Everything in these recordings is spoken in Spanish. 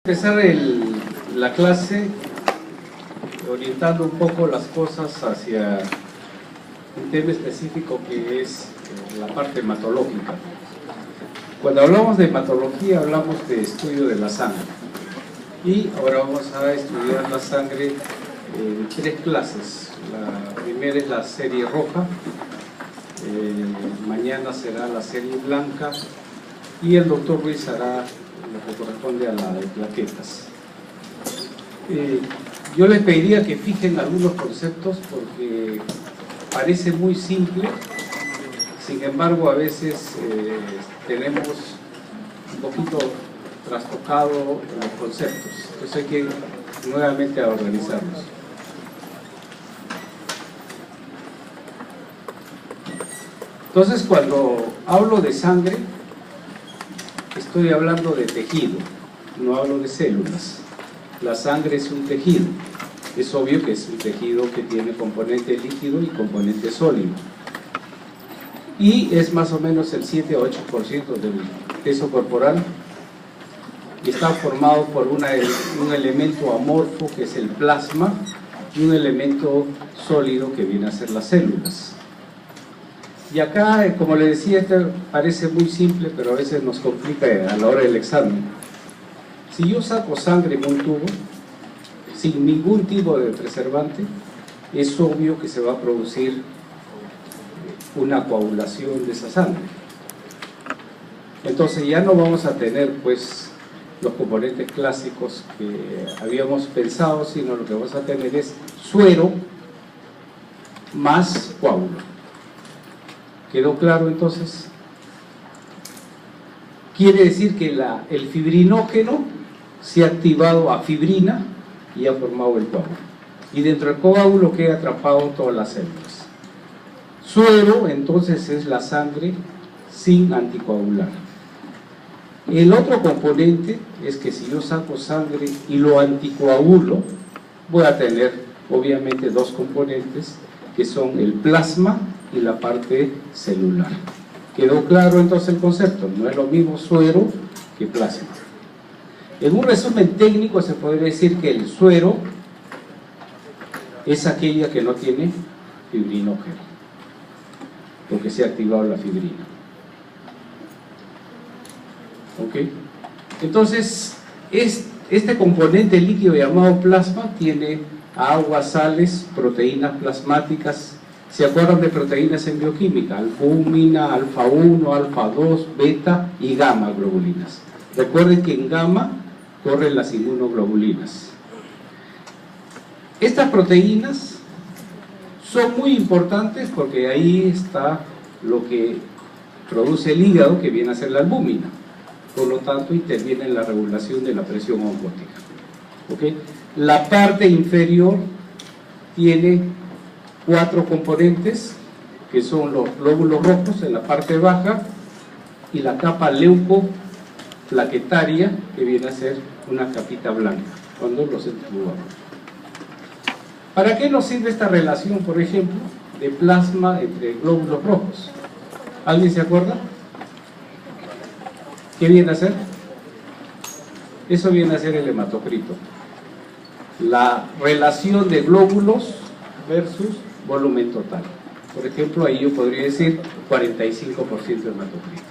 Empezar la clase orientando un poco las cosas hacia un tema específico que es la parte hematológica. Cuando hablamos de hematología hablamos de estudio de la sangre, y ahora vamos a estudiar la sangre en tres clases. La primera es la serie roja, mañana será la serie blanca, y el doctor Ruiz hará lo que corresponde a la de plaquetas. Yo les pediría que fijen algunos conceptos porque parece muy simple, sin embargo a veces tenemos un poquito trastocado los conceptos, entonces hay que nuevamente organizarlos. Entonces, cuando hablo de sangre, estoy hablando de tejido, no hablo de células. La sangre es un tejido. Es obvio que es un tejido que tiene componente líquido y componente sólido. Y es más o menos el 7 o 8% del peso corporal. Y está formado por un elemento amorfo, que es el plasma, y un elemento sólido, que viene a ser las células. Y acá, como le decía, esto parece muy simple, pero a veces nos complica a la hora del examen. Si yo saco sangre en un tubo, sin ningún tipo de preservante, es obvio que se va a producir una coagulación de esa sangre. Entonces ya no vamos a tener pues los componentes clásicos que habíamos pensado, sino lo que vamos a tener es suero más coágulo. ¿Quedó claro entonces? Quiere decir que el fibrinógeno se ha activado a fibrina y ha formado el coágulo. Y dentro del coágulo queda atrapado todas las células. Suero entonces es la sangre sin anticoagular. El otro componente es que si yo saco sangre y lo anticoagulo, voy a tener obviamente dos componentes que son el plasma y la parte celular. ¿Quedó claro entonces el concepto? No es lo mismo suero que plasma. En un resumen técnico se podría decir que el suero es aquella que no tiene fibrinógeno, porque se ha activado la fibrina. ¿Ok? Entonces, este componente líquido llamado plasma tiene agua, sales, proteínas plasmáticas. ¿Se acuerdan de proteínas en bioquímica? Albúmina, alfa 1, alfa 2, beta y gamma globulinas. Recuerden que en gamma corren las inmunoglobulinas. Estas proteínas son muy importantes porque ahí está lo que produce el hígado, que viene a ser la albúmina. Por lo tanto, interviene en la regulación de la presión osmótica. ¿Okay? La parte inferior tiene 4 componentes, que son los glóbulos rojos en la parte baja y la capa leucoplaquetaria, que viene a ser una capita blanca cuando los centrifugamos. ¿Para qué nos sirve esta relación, por ejemplo, de plasma entre glóbulos rojos? ¿Alguien se acuerda? ¿Qué viene a ser? Eso viene a ser el hematocrito. La relación de glóbulos versus volumen total. Por ejemplo, ahí yo podría decir 45% de hematocrito.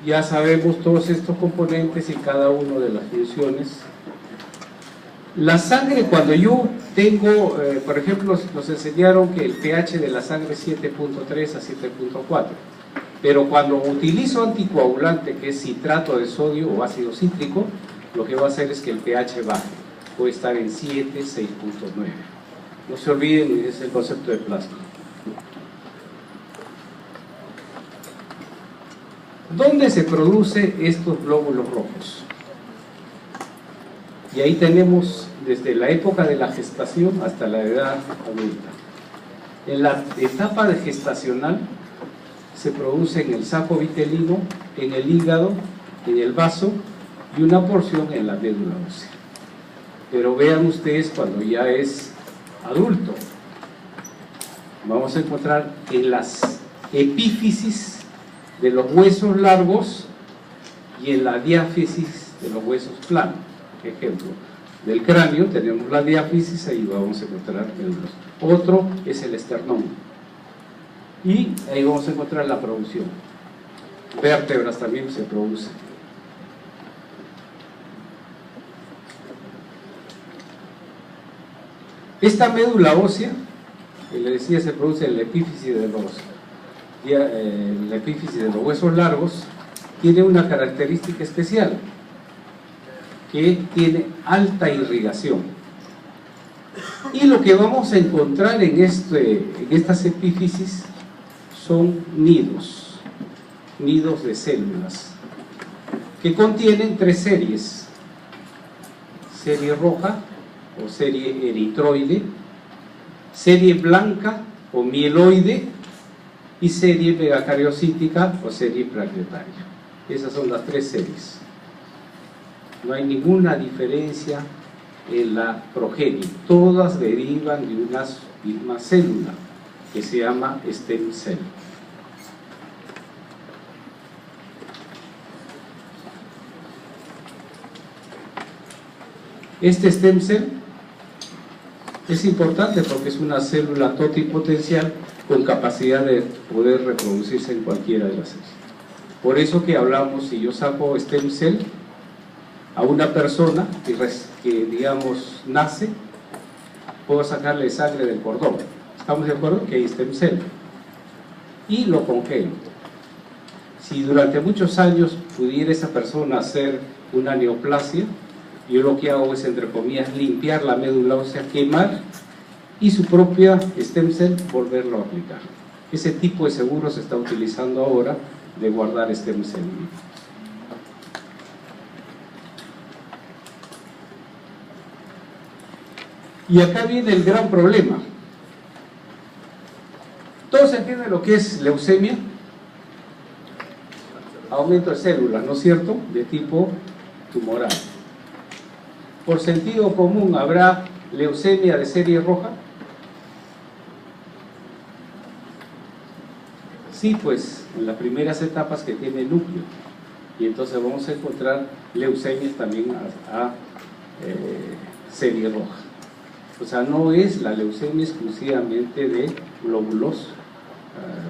Ya sabemos todos estos componentes y cada una de las funciones. La sangre, cuando yo tengo, por ejemplo, nos enseñaron que el pH de la sangre es 7.3 a 7.4. Pero cuando utilizo anticoagulante, que es citrato de sodio o ácido cítrico, lo que va a hacer es que el pH baje. Puede estar en 7, 6.9. No se olviden, es el concepto de plasma. ¿Dónde se producen estos glóbulos rojos? Y ahí tenemos desde la época de la gestación hasta la edad adulta. En la etapa gestacional se produce en el saco vitelino, en el hígado, en el vaso y una porción en la médula ósea. Pero vean ustedes cuando ya es adulto. vamos a encontrar en las epífisis de los huesos largos y en la diáfisis de los huesos planos. Ejemplo, del cráneo tenemos la diáfisis, ahí vamos a encontrar médulas. Otro es el esternón, y ahí vamos a encontrar la producción. Vértebras también se producen. Esta médula ósea, que le decía, se produce en la epífisis de los huesos largos, tiene una característica especial, que tiene alta irrigación. Y lo que vamos a encontrar en estas epífisis son nidos de células, que contienen 3 series: serie roja o serie eritroide, serie blanca o mieloide, y serie megacariocítica o serie plaquetaria. Esas son las 3 series. No hay ninguna diferencia en la progenie, todas derivan de una misma célula que se llama stem cell. Este stem cell es importante porque es una célula totipotencial con capacidad de poder reproducirse en cualquiera de las células. Por eso que hablamos, si yo saco stem cell a una persona que digamos nace, puedo sacarle sangre del cordón. ¿Estamos de acuerdo? Que hay stem cell. Y lo congelo. Si durante muchos años pudiera esa persona hacer una neoplasia, yo lo que hago es, entre comillas, limpiar la médula ósea, quemar, y su propia stem cell volverlo a aplicar. Ese tipo de seguro se está utilizando ahora, de guardar stem cell. Y acá viene el gran problema. Todos entienden lo que es leucemia, aumento de células, ¿no es cierto?, de tipo tumoral. Por sentido común, ¿habrá leucemia de serie roja? Sí, pues en las primeras etapas que tiene núcleo, y entonces vamos a encontrar leucemias también a serie roja. O sea, no es la leucemia exclusivamente de glóbulos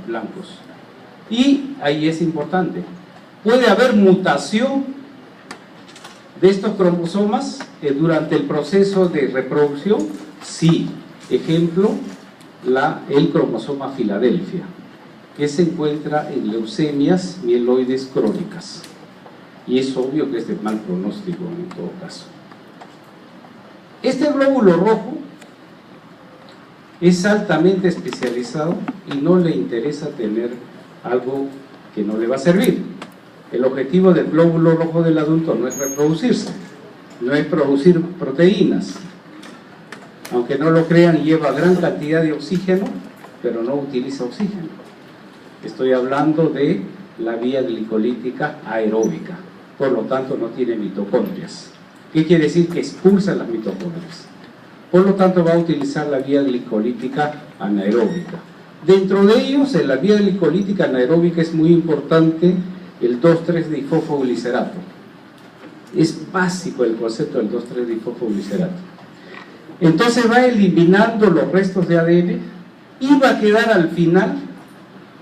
blancos. Y ahí es importante, ¿puede haber mutación de estos cromosomas durante el proceso de reproducción? Sí. Ejemplo, el cromosoma Filadelfia, que se encuentra en leucemias mieloides crónicas, y es obvio que es de mal pronóstico en todo caso. Este glóbulo rojo es altamente especializado y no le interesa tener algo que no le va a servir. El objetivo del glóbulo rojo del adulto no es reproducirse, no es producir proteínas. Aunque no lo crean, lleva gran cantidad de oxígeno, pero no utiliza oxígeno. Estoy hablando de la vía glicolítica aeróbica, por lo tanto no tiene mitocondrias. ¿Qué quiere decir? Que expulsa las mitocondrias. Por lo tanto va a utilizar la vía glicolítica anaeróbica. Dentro de ellos, en la vía glicolítica anaeróbica es muy importante el 2,3-difosfoglicerato. Es básico el concepto del 2,3-difosfoglicerato. Entonces va eliminando los restos de ADN y va a quedar al final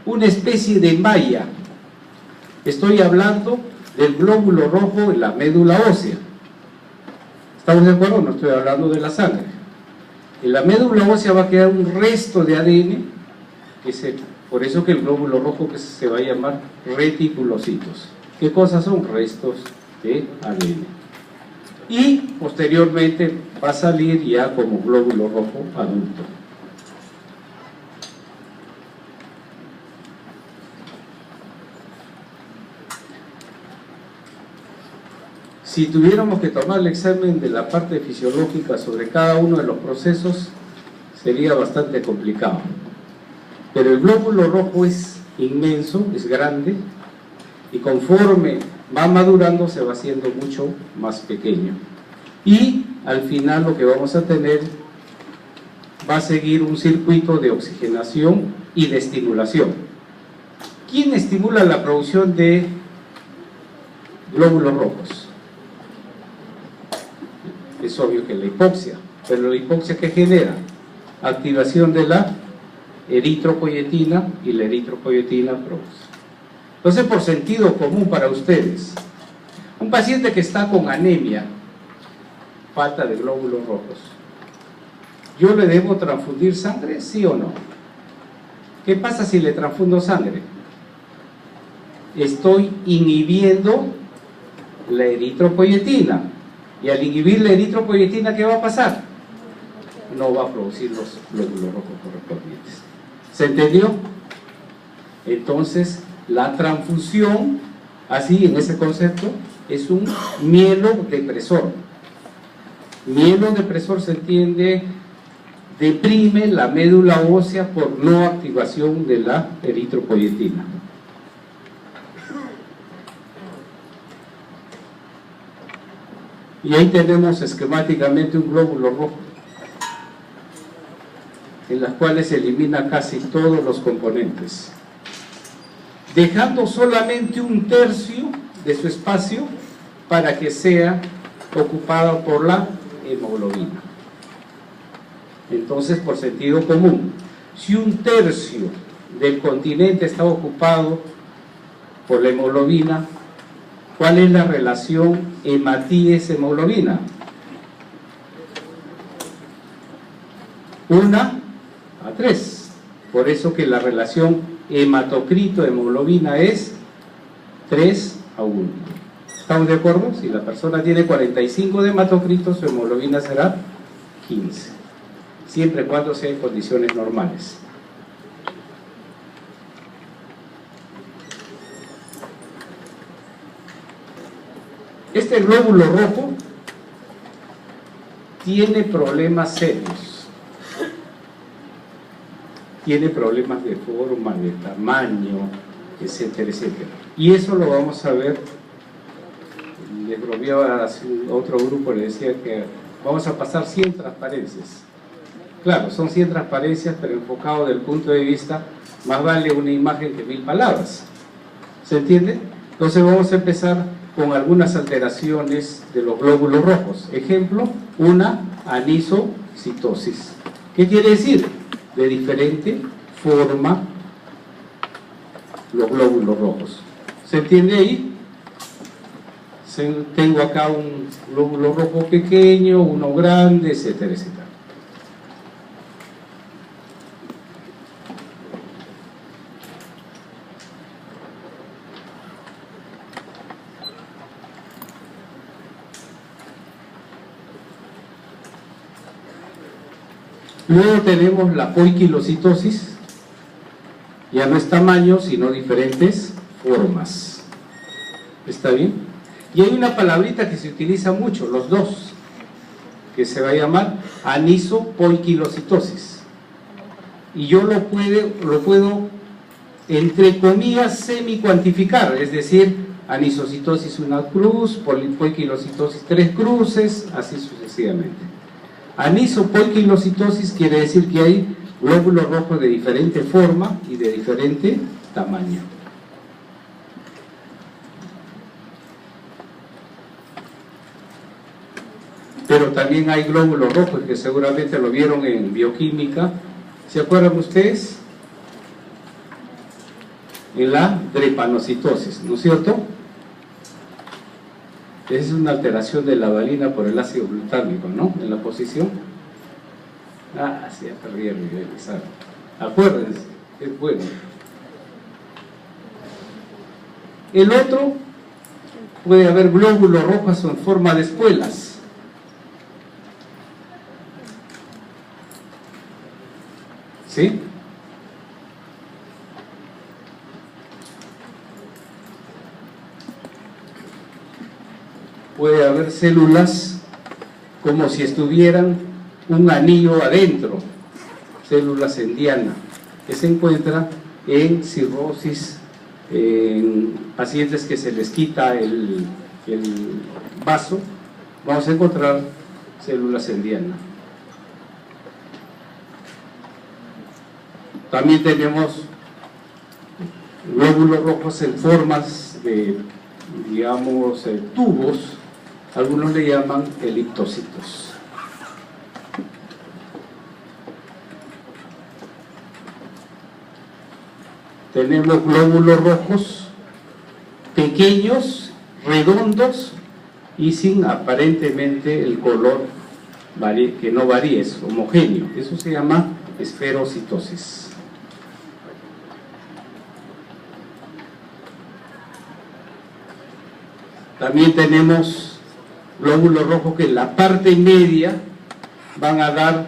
una especie de malla. Estoy hablando del glóbulo rojo en la médula ósea. ¿Estamos de acuerdo? No estoy hablando de la sangre. En la médula ósea va a quedar un resto de ADN, por eso que el glóbulo rojo que se va a llamar reticulocitos. ¿Qué cosas son? Restos de ADN. Y posteriormente va a salir ya como glóbulo rojo adulto. Si tuviéramos que tomar el examen de la parte fisiológica sobre cada uno de los procesos, sería bastante complicado. Pero el glóbulo rojo es inmenso, es grande, y conforme va madurando se va haciendo mucho más pequeño. Y al final lo que vamos a tener va a seguir un circuito de oxigenación y de estimulación. ¿Quién estimula la producción de glóbulos rojos? Es obvio que la hipoxia, pero la hipoxia ¿qué genera? Activación de la eritropoyetina, y la eritropoyetina produce. Entonces, por sentido común para ustedes, un paciente que está con anemia, falta de glóbulos rojos, ¿yo le debo transfundir sangre, sí o no? ¿Qué pasa si le transfundo sangre? Estoy inhibiendo la eritropoyetina, y al inhibir la eritropoyetina, ¿qué va a pasar? No va a producir los glóbulos rojos correspondientes. ¿Se entendió? Entonces, la transfusión, así en ese concepto, es un mielodepresor. Mielodepresor se entiende, deprime la médula ósea por no activación de la eritropoyetina. Y ahí tenemos esquemáticamente un glóbulo rojo, en las cuales se elimina casi todos los componentes, dejando solamente un tercio de su espacio para que sea ocupado por la hemoglobina. Entonces, por sentido común, si un tercio del continente está ocupado por la hemoglobina, ¿cuál es la relación hematíes-hemoglobina? 1:3. Por eso que la relación hematocrito-hemoglobina es 3:1. ¿Estamos de acuerdo? Si la persona tiene 45 de hematocrito, su hemoglobina será 15. Siempre y cuando sea en condiciones normales. Este glóbulo rojo tiene problemas serios. Tiene problemas de forma, de tamaño, etcétera, etcétera. Y eso lo vamos a ver. Les bromeaba a otro grupo, le decía que vamos a pasar 100 transparencias. Claro, son 100 transparencias, pero enfocado desde el punto de vista, más vale una imagen que 1000 palabras. ¿Se entiende? Entonces vamos a empezar con algunas alteraciones de los glóbulos rojos. Ejemplo, una anisocitosis. ¿Qué quiere decir? De diferente forma los glóbulos rojos. ¿Se entiende ahí? Tengo acá un glóbulo rojo pequeño, uno grande, etcétera, etcétera. Luego tenemos la poiquilocitosis, ya no es tamaño, sino diferentes formas. ¿Está bien? Y hay una palabrita que se utiliza mucho, los dos, que se va a llamar anisopoiquilocitosis. Y yo lo puedo entre comillas, semi-cuantificar, es decir, anisocitosis una cruz, poiquilocitosis 3 cruces, así sucesivamente. Anisopoiquilocitosis quiere decir que hay glóbulos rojos de diferente forma y de diferente tamaño. Pero también hay glóbulos rojos que seguramente lo vieron en bioquímica. ¿Se acuerdan ustedes? En la drepanocitosis, ¿no es cierto? Es una alteración de la valina por el ácido glutámico, ¿no? En la posición. Sí, ya perdí el nivel, ¿saben? Acuérdense, es bueno. El otro, puede haber glóbulos rojos en forma de espuelas. ¿Sí? Puede haber células como si estuvieran un anillo adentro, células en diana, que se encuentra en cirrosis, en pacientes que se les quita el vaso, vamos a encontrar células en diana. También tenemos glóbulos rojos en formas de, digamos, tubos, algunos le llaman eliptocitos. Tenemos glóbulos rojos pequeños, redondos y sin aparentemente el color que no varíe, es homogéneo. Eso se llama esferocitosis. También tenemos glóbulos rojos que en la parte media van a dar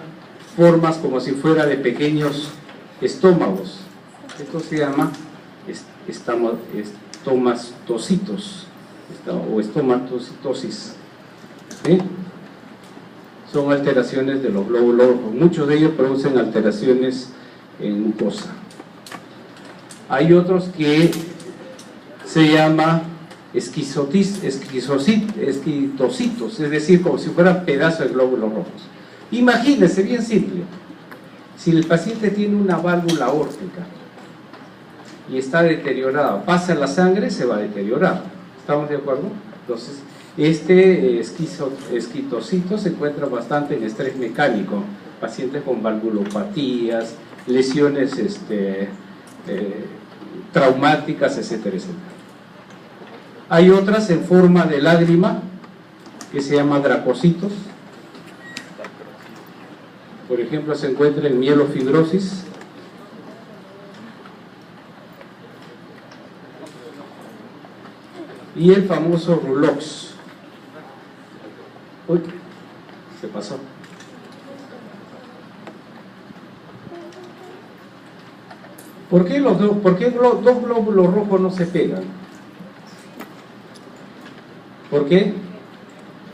formas como si fuera de pequeños estómagos. Esto se llama estomastocitos o estomatocitosis. ¿Sí? Son alteraciones de los glóbulos rojos. Muchos de ellos producen alteraciones en mucosa. Hay otros que se llama esquitocitos, es decir, como si fueran pedazos de glóbulos rojos. Imagínense, bien simple, si el paciente tiene una válvula aórtica y está deteriorada, pasa la sangre, se va a deteriorar. ¿Estamos de acuerdo? Entonces, este esquitocito se encuentra bastante en estrés mecánico, pacientes con valvulopatías, lesiones traumáticas, etcétera, etcétera. Hay otras en forma de lágrima que se llaman dracocitos. Por ejemplo, se encuentra en mielofibrosis. Y el famoso Rulox. Uy, se pasó. ¿Por qué dos glóbulos rojos no se pegan? ¿Por qué?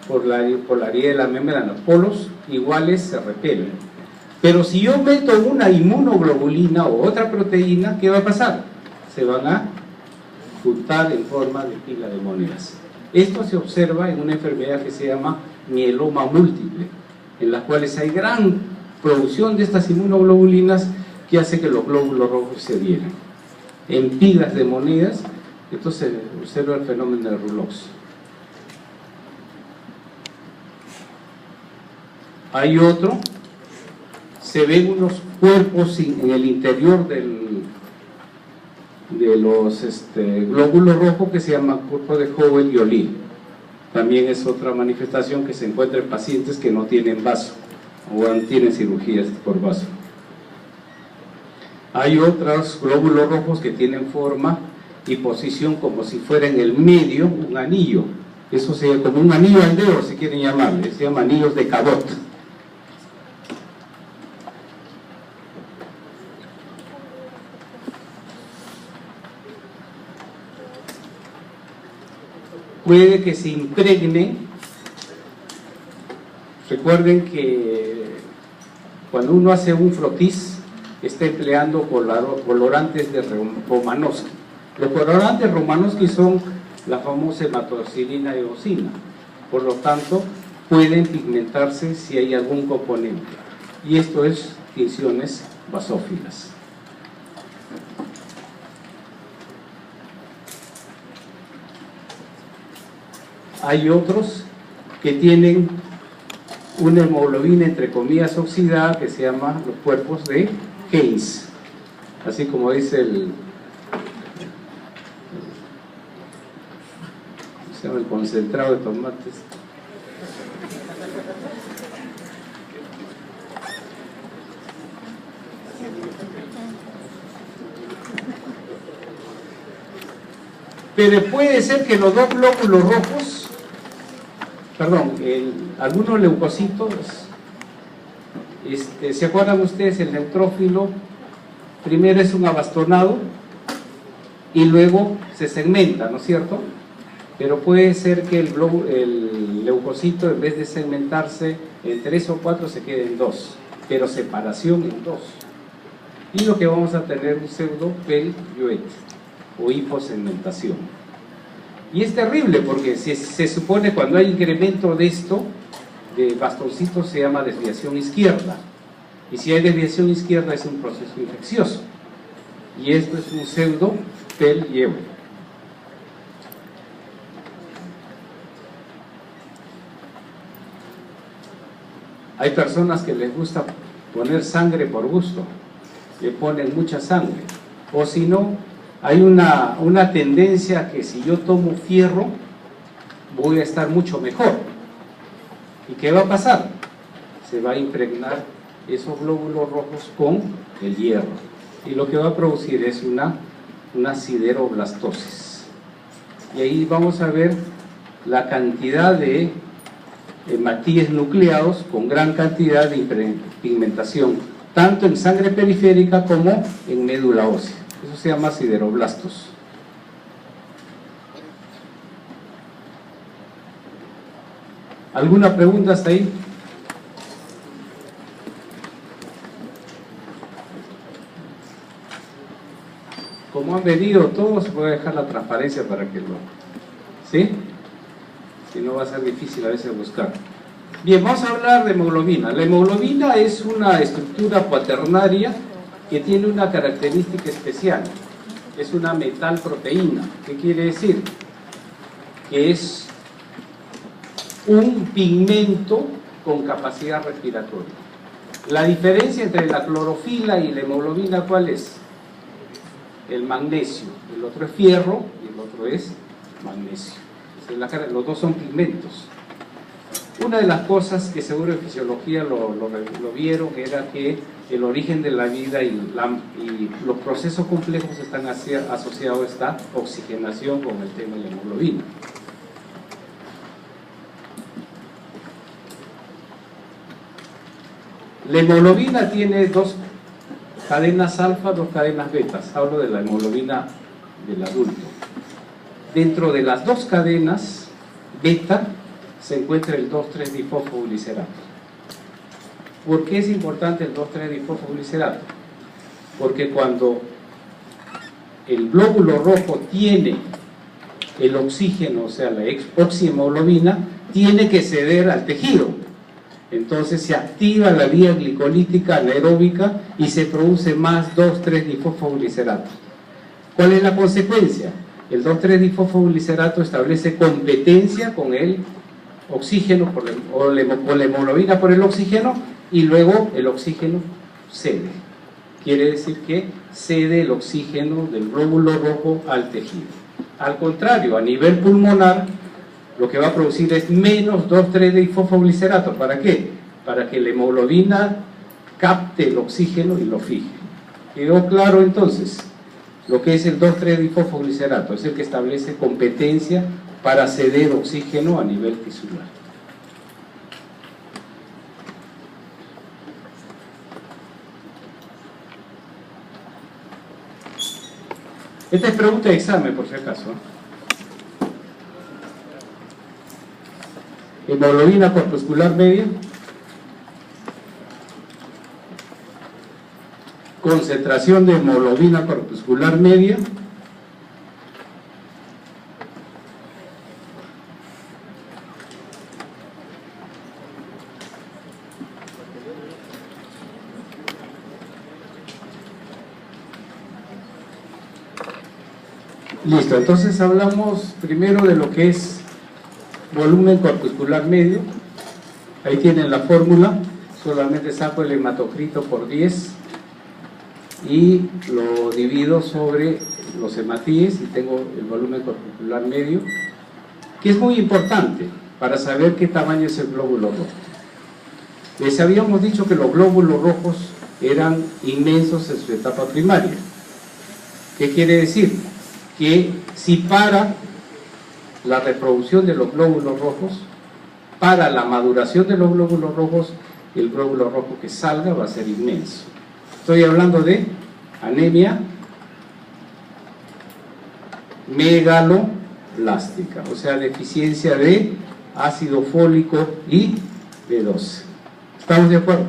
Por la polaridad de la membrana. Polos iguales se repelen. Pero si yo meto una inmunoglobulina o otra proteína, ¿qué va a pasar? Se van a juntar en forma de pila de monedas. Esto se observa en una enfermedad que se llama mieloma múltiple, en las cuales hay gran producción de estas inmunoglobulinas que hace que los glóbulos rojos se adhieran en pilas de monedas. Entonces se observa el fenómeno de Rulox. Hay otro, se ven unos cuerpos en el interior de los glóbulos rojos que se llama cuerpo de Howell y O'Leary. También es otra manifestación que se encuentra en pacientes que no tienen vaso o tienen cirugías por vaso. Hay otros glóbulos rojos que tienen forma y posición como si fuera en el medio un anillo. Eso sería como un anillo al dedo, si quieren llamarle, se llama anillos de Cabot. Puede que se impregne. Recuerden que cuando uno hace un frotis está empleando colorantes de Romanowski. Los colorantes Romanowski son la famosa hematocilina y eosina, por lo tanto pueden pigmentarse si hay algún componente, y esto es tinciones basófilas. Hay otros que tienen una hemoglobina entre comillas oxidada que se llama los cuerpos de Haynes, así como dice el concentrado de tomates. Pero puede ser que los dos glóbulos rojos, algunos leucocitos, ¿se acuerdan ustedes? El neutrófilo primero es un abastonado y luego se segmenta, ¿no es cierto? Pero puede ser que el leucocito, en vez de segmentarse en 3 o 4, se quede en 2, pero separación en 2. Y lo que vamos a tener un pseudo Bell-Guet o hiposegmentación. Y es terrible porque se supone cuando hay incremento de esto, de bastoncitos, se llama desviación izquierda. Y si hay desviación izquierda es un proceso infeccioso. Y esto es un pseudo PEL-IEWE. Hay personas que les gusta poner sangre por gusto, le ponen mucha sangre. O si no, hay una tendencia que si yo tomo fierro, voy a estar mucho mejor. ¿Y qué va a pasar? Se va a impregnar esos glóbulos rojos con el hierro. Y lo que va a producir es una sideroblastosis. Y ahí vamos a ver la cantidad de hematíes nucleados con gran cantidad de pigmentación, tanto en sangre periférica como en médula ósea. Eso se llama sideroblastos. ¿Alguna pregunta hasta ahí? Como han venido todos, voy a dejar la transparencia para que lo... ¿Sí? Si no va a ser difícil a veces buscar. Bien, vamos a hablar de hemoglobina. La hemoglobina es una estructura cuaternaria que tiene una característica especial. Es una metalproteína. ¿Qué quiere decir? Que es un pigmento con capacidad respiratoria. La diferencia entre la clorofila y la hemoglobina, ¿cuál es? El magnesio. El otro es fierro y el otro es magnesio. Los dos son pigmentos. Una de las cosas que seguro en fisiología lo vieron era que el origen de la vida y los procesos complejos están asociados a esta oxigenación con el tema de la hemoglobina. La hemoglobina tiene dos cadenas alfa, dos cadenas betas. Hablo de la hemoglobina del adulto. Dentro de las dos cadenas beta se encuentra el 2,3-difosfoglicerato. ¿Por qué es importante el 2,3-difosfoglicerato? Porque cuando el glóbulo rojo tiene el oxígeno, o sea, la oxihemoglobina, tiene que ceder al tejido. Entonces se activa la vía glicolítica anaeróbica y se produce más 2,3-difosfoglicerato. ¿Cuál es la consecuencia? El 2,3-difosfoglicerato establece competencia con el oxígeno con la hemoglobina por el oxígeno, y luego el oxígeno cede. Quiere decir que cede el oxígeno del glóbulo rojo al tejido. Al contrario, a nivel pulmonar, lo que va a producir es menos 2,3-difosfoglicerato. ¿Para qué? Para que la hemoglobina capte el oxígeno y lo fije. ¿Quedó claro entonces? Lo que es el 2,3-difosfoglicerato es el que establece competencia para ceder oxígeno a nivel tisular. Esta es pregunta de examen, por si acaso. Hemoglobina corpuscular media, concentración de hemoglobina corpuscular media, listo. Entonces hablamos primero de lo que es volumen corpuscular medio. Ahí tienen la fórmula. Solamente saco el hematocrito por 10 y lo divido sobre los hematíes y tengo el volumen corpuscular medio, que es muy importante para saber qué tamaño es el glóbulo rojo. Les habíamos dicho que los glóbulos rojos eran inmensos en su etapa primaria. ¿Qué quiere decir? Que si para la reproducción de los glóbulos rojos, para la maduración de los glóbulos rojos, el glóbulo rojo que salga va a ser inmenso. Estoy hablando de anemia megaloblástica, o sea, deficiencia de ácido fólico y B12. ¿Estamos de acuerdo?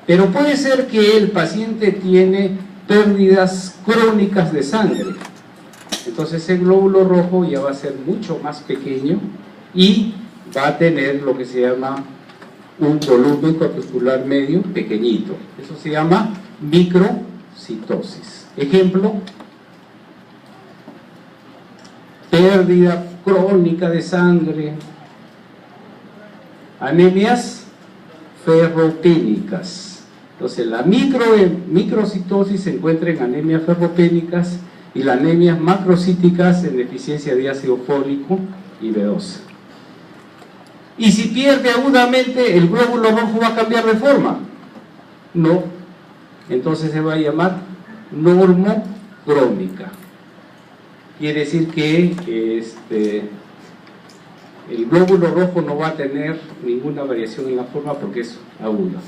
Pero puede ser que el paciente tiene pérdidas crónicas de sangre. Entonces el glóbulo rojo ya va a ser mucho más pequeño y va a tener lo que se llama un volumen corpuscular medio pequeñito. Eso se llama microcitosis. Ejemplo, pérdida crónica de sangre, anemias ferropénicas. Entonces la microcitosis se encuentra en anemias ferropénicas y las anemias macrocíticas en deficiencia de ácido fólico y B12. Y si pierde agudamente, ¿el glóbulo rojo va a cambiar de forma? No. Entonces se va a llamar normocrómica. Quiere decir que el glóbulo rojo no va a tener ninguna variación en la forma porque es aguda.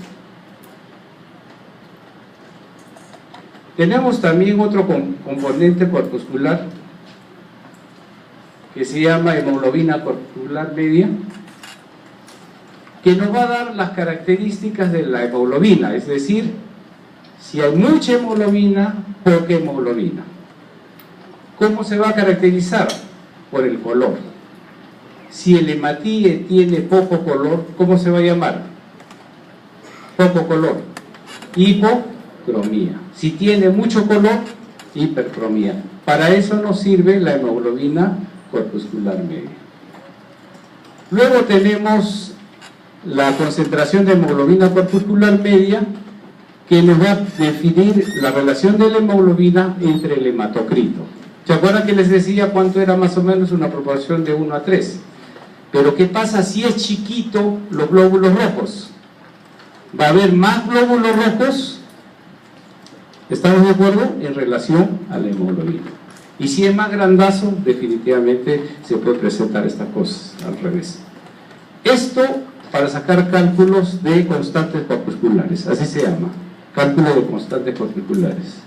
Tenemos también otro componente corpuscular que se llama hemoglobina corpuscular media, que nos va a dar las características de la hemoglobina, es decir, si hay mucha hemoglobina, poca hemoglobina. ¿Cómo se va a caracterizar? Por el color. Si el hematíe tiene poco color, ¿cómo se va a llamar? Poco color. Hipocromía. Si tiene mucho color, hipercromía. Para eso nos sirve la hemoglobina corpuscular media. Luego tenemos la concentración de hemoglobina corpuscular media, que nos va a definir la relación de la hemoglobina entre el hematocrito. ¿Se acuerdan que les decía cuánto era más o menos? Una proporción de 1 a 3. Pero ¿qué pasa si es chiquito los glóbulos rojos? Va a haber más glóbulos rojos, ¿estamos de acuerdo? En relación a la hemoglobina. Y si es más grandazo, definitivamente se puede presentar estas cosas al revés. Esto para sacar cálculos de constantes corpusculares, así se llama, cálculo de constantes corpusculares.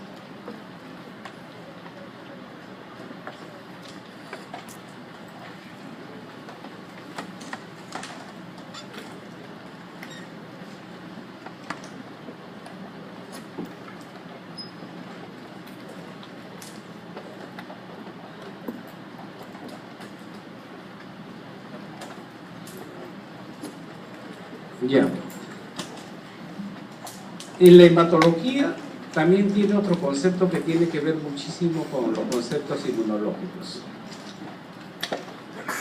Ya. En la hematología también tiene otro concepto que tiene que ver muchísimo con los conceptos inmunológicos.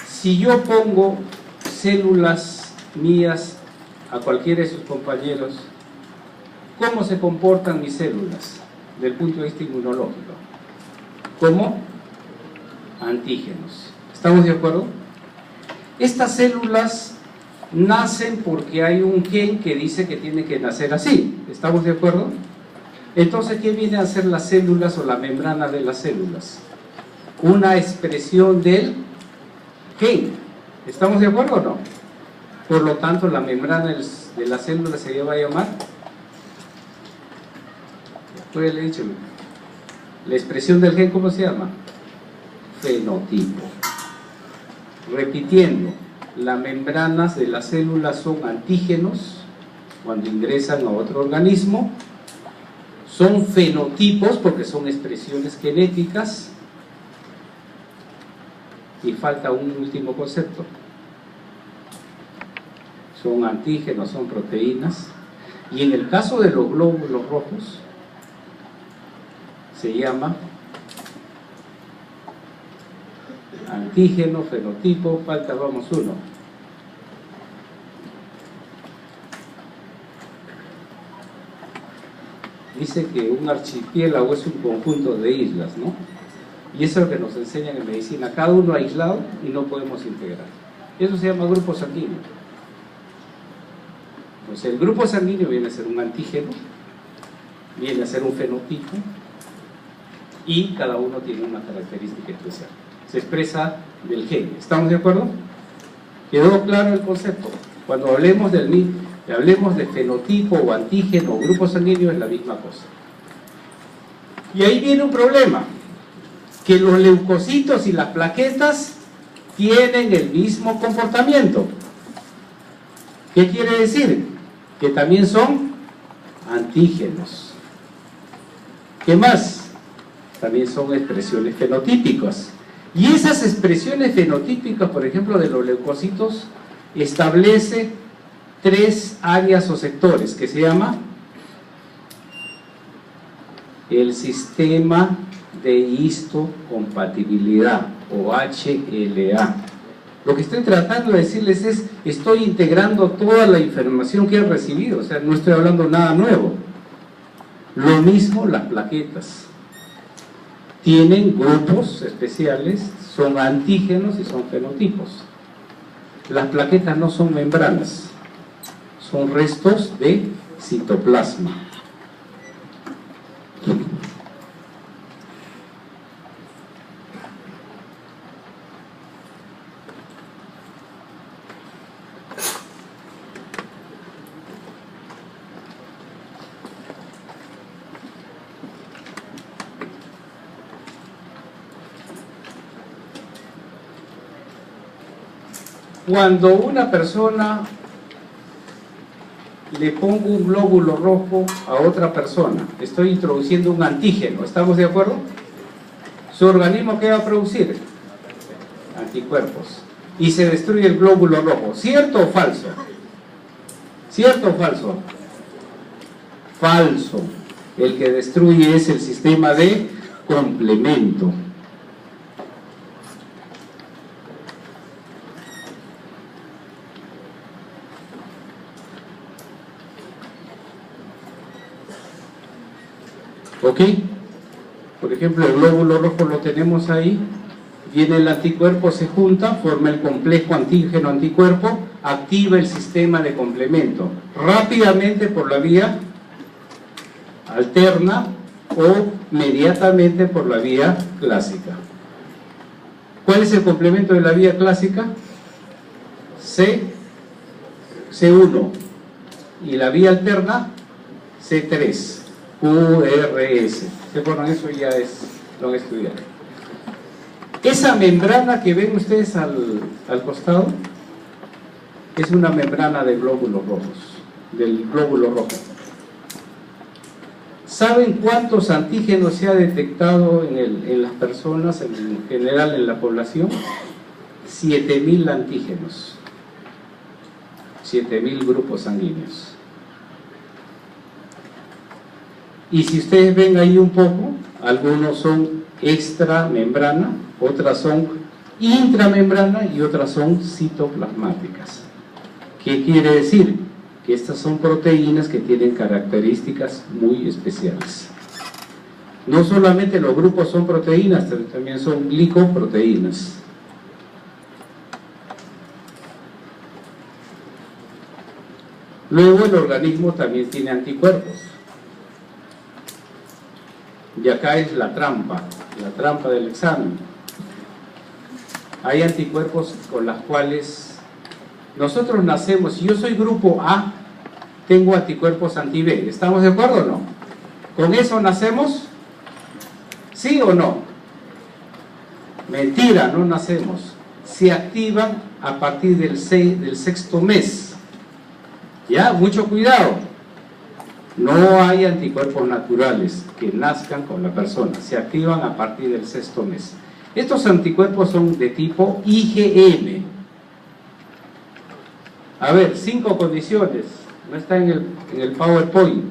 Si yo pongo células mías a cualquiera de sus compañeros, ¿cómo se comportan mis células desde el punto de vista inmunológico? Como antígenos. ¿Estamos de acuerdo? Estas células nacen porque hay un gen que dice que tiene que nacer así. ¿Estamos de acuerdo? Entonces, ¿qué viene a hacer las células o la membrana de las células? Una expresión del gen. ¿Estamos de acuerdo o no? Por lo tanto, la membrana de la célula se va a llamar, después le he dicho, la expresión del gen, ¿cómo se llama? Fenotipo. Repitiendo, las membranas de las células son antígenos cuando ingresan a otro organismo, son fenotipos porque son expresiones genéticas, y falta un último concepto, son antígenos, son proteínas, y en el caso de los glóbulos rojos se llama antígeno, fenotipo, falta, vamos, uno. Dice que un archipiélago es un conjunto de islas, ¿no? Y eso es lo que nos enseñan en medicina, cada uno aislado y no podemos integrar. Eso se llama grupo sanguíneo. Entonces el grupo sanguíneo viene a ser un antígeno, viene a ser un fenotipo, y cada uno tiene una característica especial. Se expresa del gen. ¿Estamos de acuerdo? ¿Quedó claro el concepto? Cuando hablemos de fenotipo o antígeno o grupo sanguíneo, es la misma cosa. Y ahí viene un problema, que los leucocitos y las plaquetas tienen el mismo comportamiento. ¿Qué quiere decir? Que también son antígenos. ¿Qué más? También son expresiones fenotípicas. Y esas expresiones fenotípicas, por ejemplo, de los leucocitos, establece 3 áreas o sectores que se llama el sistema de histocompatibilidad o HLA. Lo que estoy tratando de decirles es, estoy integrando toda la información que he recibido, o sea, no estoy hablando nada nuevo. Lo mismo las plaquetas. Tienen grupos especiales, son antígenos y son fenotipos. Las plaquetas no son membranas, son restos de citoplasma. Cuando una persona le pongo un glóbulo rojo a otra persona, estoy introduciendo un antígeno, ¿estamos de acuerdo? ¿Su organismo qué va a producir? Anticuerpos. Y se destruye el glóbulo rojo, ¿cierto o falso? ¿Cierto o falso? Falso. El que destruye es el sistema de complemento. ¿Ok? Por ejemplo, el glóbulo rojo lo tenemos ahí, viene el anticuerpo, se junta, forma el complejo antígeno-anticuerpo, activa el sistema de complemento rápidamente por la vía alterna o inmediatamente por la vía clásica. ¿Cuál es el complemento de la vía clásica? C1, y la vía alterna C3. QRS. ¿Se acuerdan? Eso ya lo han estudiado. Esa membrana que ven ustedes al costado es una membrana de glóbulos rojos, del glóbulo rojo. ¿Saben cuántos antígenos se ha detectado en las personas, en general en la población? 7.000 antígenos, 7.000 grupos sanguíneos. Y si ustedes ven ahí un poco, algunos son extramembrana, otras son intramembrana y otras son citoplasmáticas. ¿Qué quiere decir? Que estas son proteínas que tienen características muy especiales. No solamente los grupos son proteínas, también son glicoproteínas. Luego el organismo también tiene anticuerpos. Y acá es la trampa del examen. Hay anticuerpos con las cuales nosotros nacemos. Si yo soy grupo A, tengo anticuerpos anti-B. ¿Estamos de acuerdo o no? ¿Con eso nacemos? ¿Sí o no? Mentira, no nacemos. Se activan a partir del 6º mes. ¿Ya? Mucho cuidado. No hay anticuerpos naturales que nazcan con la persona, se activan a partir del 6º mes. Estos anticuerpos son de tipo IgM. A ver, 5 condiciones, no está en el PowerPoint.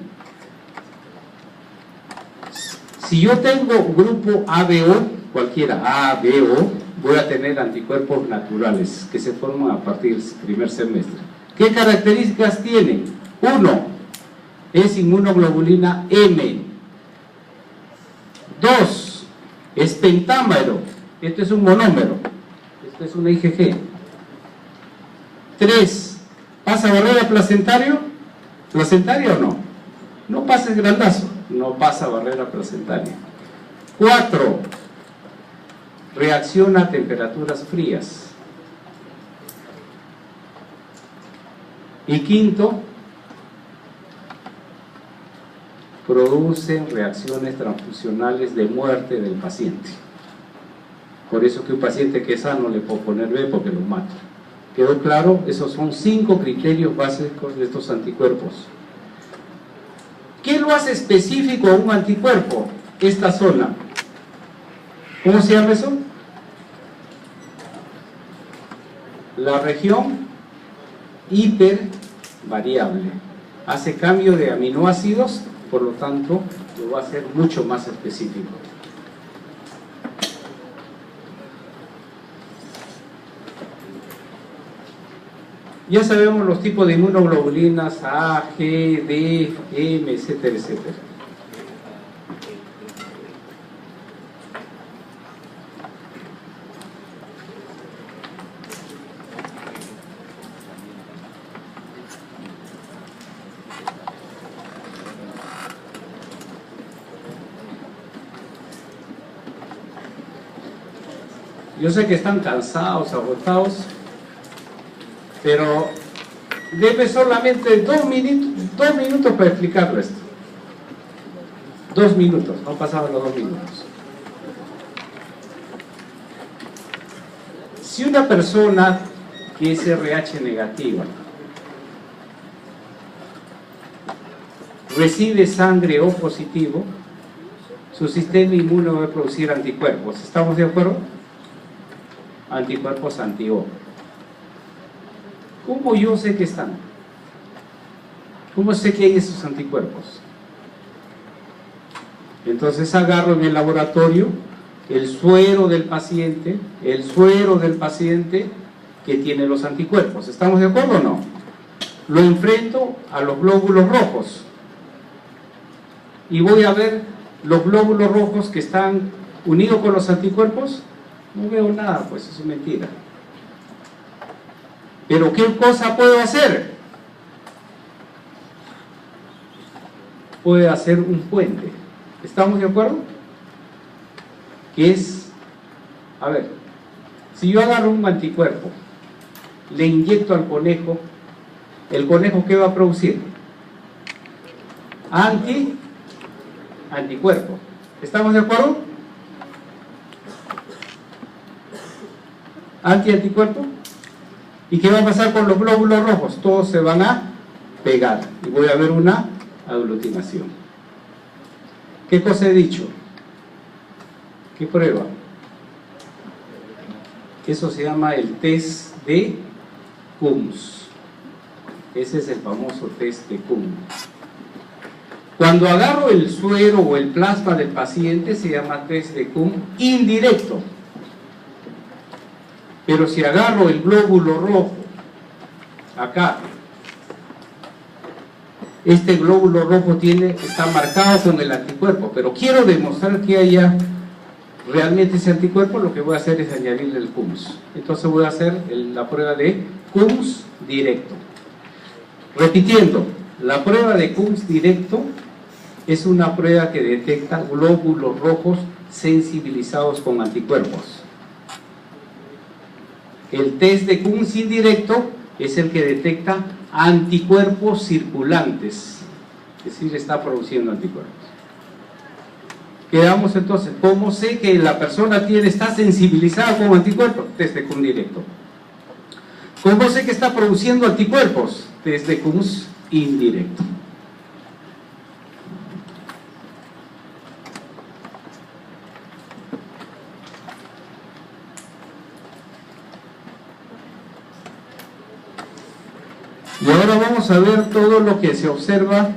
Si yo tengo grupo ABO, cualquiera ABO, voy a tener anticuerpos naturales que se forman a partir del primer semestre. ¿Qué características tienen? 1. Es inmunoglobulina M. 2. Es pentámero. Este es un monómero. Este es una IgG. 3. ¿Pasa barrera placentaria o no? No pasa el grandazo. No pasa barrera placentaria. 4. Reacciona a temperaturas frías. Y 5. Producen reacciones transfusionales de muerte del paciente. Por eso que un paciente que es sano le puedo poner B porque lo mata. ¿Quedó claro? Esos son 5 criterios básicos de estos anticuerpos. ¿Qué lo hace específico a un anticuerpo? Esta zona. ¿Cómo se llama eso? La región variable. Hace cambio de aminoácidos, por lo tanto, lo va a hacer mucho más específico. Ya sabemos los tipos de inmunoglobulinas A, G, D, M, etcétera, etcétera. Yo sé que están cansados, agotados, pero debe solamente dos minutos para explicarlo esto. 2 minutos, no pasaban los 2 minutos. Si una persona que es RH negativa recibe sangre O positivo, su sistema inmune va a producir anticuerpos. ¿Estamos de acuerdo? Anticuerpos anti-O. ¿Cómo yo sé que están? ¿Cómo sé que hay esos anticuerpos? Entonces agarro en el laboratorio el suero del paciente que tiene los anticuerpos. ¿Estamos de acuerdo o no? Lo enfrento a los glóbulos rojos y voy a ver los glóbulos rojos que están unidos con los anticuerpos. No veo nada, pues eso es mentira. Pero ¿qué cosa puedo hacer? Puedo hacer un puente. ¿Estamos de acuerdo? Que es, a ver, si yo agarro un anticuerpo, le inyecto al conejo, ¿el conejo qué va a producir? Anticuerpo. ¿Estamos de acuerdo? Anticuerpo. ¿Y qué va a pasar con los glóbulos rojos? Todos se van a pegar y voy a ver una aglutinación. ¿Qué cosa he dicho? ¿Qué prueba? Eso se llama el test de Coombs. Ese es el famoso test de Coombs. Cuando agarro el suero o el plasma del paciente se llama test de Coombs indirecto. Pero si agarro el glóbulo rojo, acá, este glóbulo rojo está marcado con el anticuerpo, pero quiero demostrar que haya realmente ese anticuerpo, lo que voy a hacer es añadirle el Coombs. Entonces voy a hacer la prueba de Coombs directo. Repitiendo, la prueba de Coombs directo es una prueba que detecta glóbulos rojos sensibilizados con anticuerpos. El test de Coombs indirecto es el que detecta anticuerpos circulantes, es decir, está produciendo anticuerpos. Quedamos entonces, ¿cómo sé que la persona está sensibilizada con anticuerpos? Test de Coombs directo. ¿Cómo sé que está produciendo anticuerpos? Test de Coombs indirecto. Y ahora vamos a ver todo lo que se observa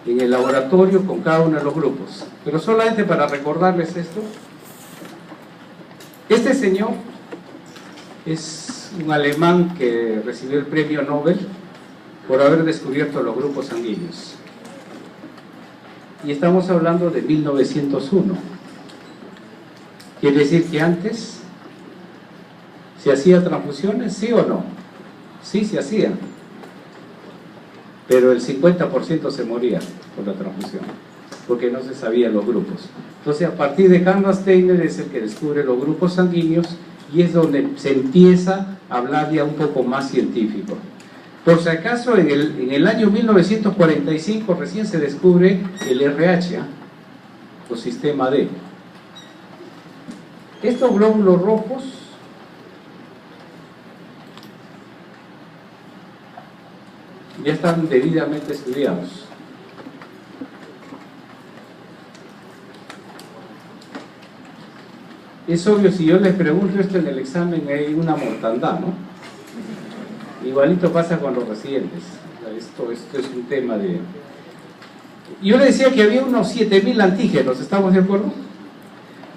en el laboratorio con cada uno de los grupos. Pero solamente para recordarles esto, este señor es un alemán que recibió el premio Nobel por haber descubierto los grupos sanguíneos. Y estamos hablando de 1901. Quiere decir que antes se hacían transfusiones, ¿sí o no? Sí, se hacían. Pero el 50% se moría por la transfusión, porque no se sabían los grupos. Entonces, a partir de Carl Steiner es el que descubre los grupos sanguíneos y es donde se empieza a hablar ya un poco más científico. Por si acaso, en el año 1945 recién se descubre el RH, o sistema D. Estos glóbulos rojos ya están debidamente estudiados. Es obvio, si yo les pregunto esto en el examen hay una mortandad, ¿no? Igualito pasa con los residentes. esto es un tema de... Yo le decía que había unos 7.000 antígenos, ¿estamos de acuerdo?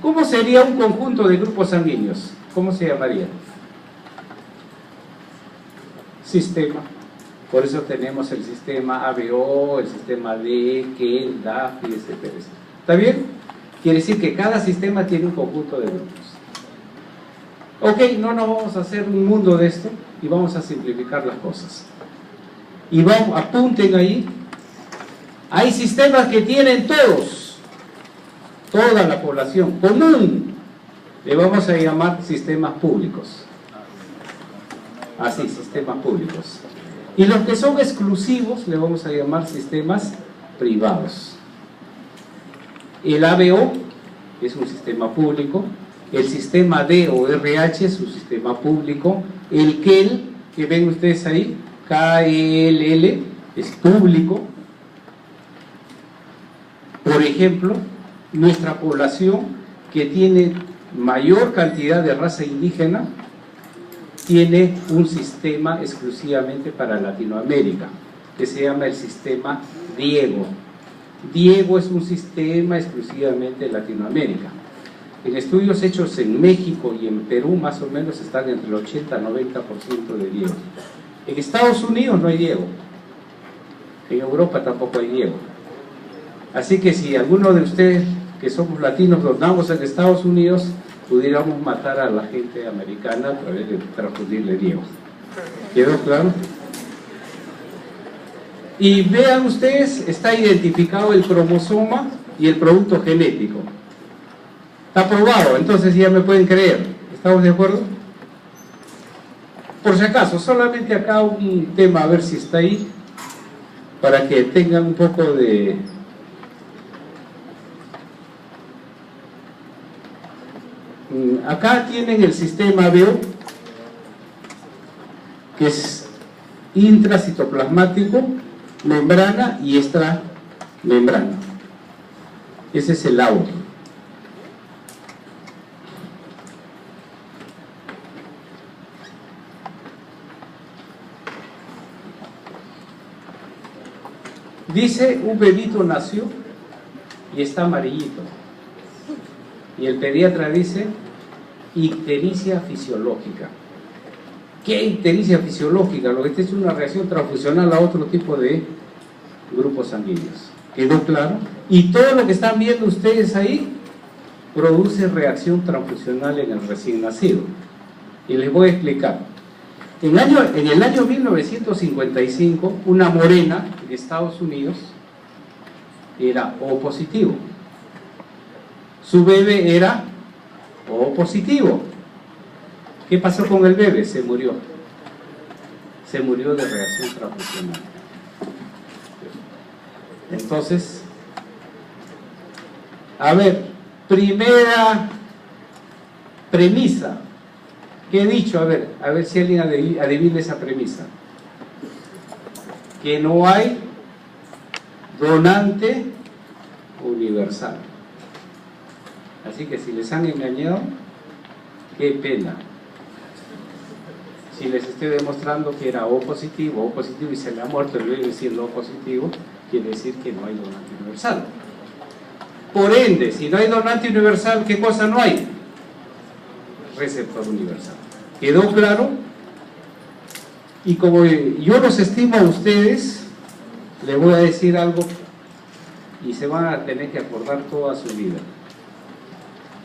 ¿Cómo sería un conjunto de grupos sanguíneos? ¿Cómo se llamaría? Sistema. Por eso tenemos el sistema ABO, el sistema D, KEL, DAF, etc. ¿Está bien? Quiere decir que cada sistema tiene un conjunto de grupos. Ok, no nos vamos a hacer un mundo de esto y vamos a simplificar las cosas. Y vamos, apunten ahí. Hay sistemas que tienen todos, toda la población común. Le vamos a llamar sistemas públicos. Así, sistemas públicos. Y los que son exclusivos le vamos a llamar sistemas privados. El ABO es un sistema público, el sistema D o RH es un sistema público, el KEL, que ven ustedes ahí, KELL, es público. Por ejemplo, nuestra población, que tiene mayor cantidad de raza indígena, tiene un sistema exclusivamente para Latinoamérica, que se llama el sistema Diego. Diego es un sistema exclusivamente de Latinoamérica. En estudios hechos en México y en Perú, más o menos están entre el 80 y 90% de Diego. En Estados Unidos no hay Diego. En Europa tampoco hay Diego. Así que si alguno de ustedes que somos latinos donamos en Estados Unidos, pudiéramos matar a la gente americana a través de transfundirle Diego. ¿Quedó claro? Y vean ustedes, está identificado el cromosoma y el producto genético. Está probado, entonces ya me pueden creer. ¿Estamos de acuerdo? Por si acaso, solamente acá un tema, a ver si está ahí, para que tengan un poco de... Acá tienen el sistema ABO, que es intracitoplasmático, membrana y extramembrana. Ese es el ABO. Dice, un bebito nació y está amarillito. Y el pediatra dice, ictericia fisiológica. ¿Qué ictericia fisiológica? Lo que es una reacción transfusional a otro tipo de grupos sanguíneos. ¿Quedó claro? Y todo lo que están viendo ustedes ahí produce reacción transfusional en el recién nacido. Y les voy a explicar. En el año 1955, una morena de Estados Unidos era O positivo. Su bebé era O positivo. ¿Qué pasó con el bebé? Se murió. Se murió de reacción transfusional. Entonces, a ver, primera premisa. ¿Qué he dicho? A ver si alguien adivina esa premisa. Que no hay donante universal. Así que si les han engañado, qué pena. Si les estoy demostrando que era O positivo y se le ha muerto el bebé siendo O positivo, quiere decir que no hay donante universal. Por ende, si no hay donante universal, ¿qué cosa no hay? Receptor universal. ¿Quedó claro? Y como yo los estimo a ustedes, les voy a decir algo y se van a tener que acordar toda su vida.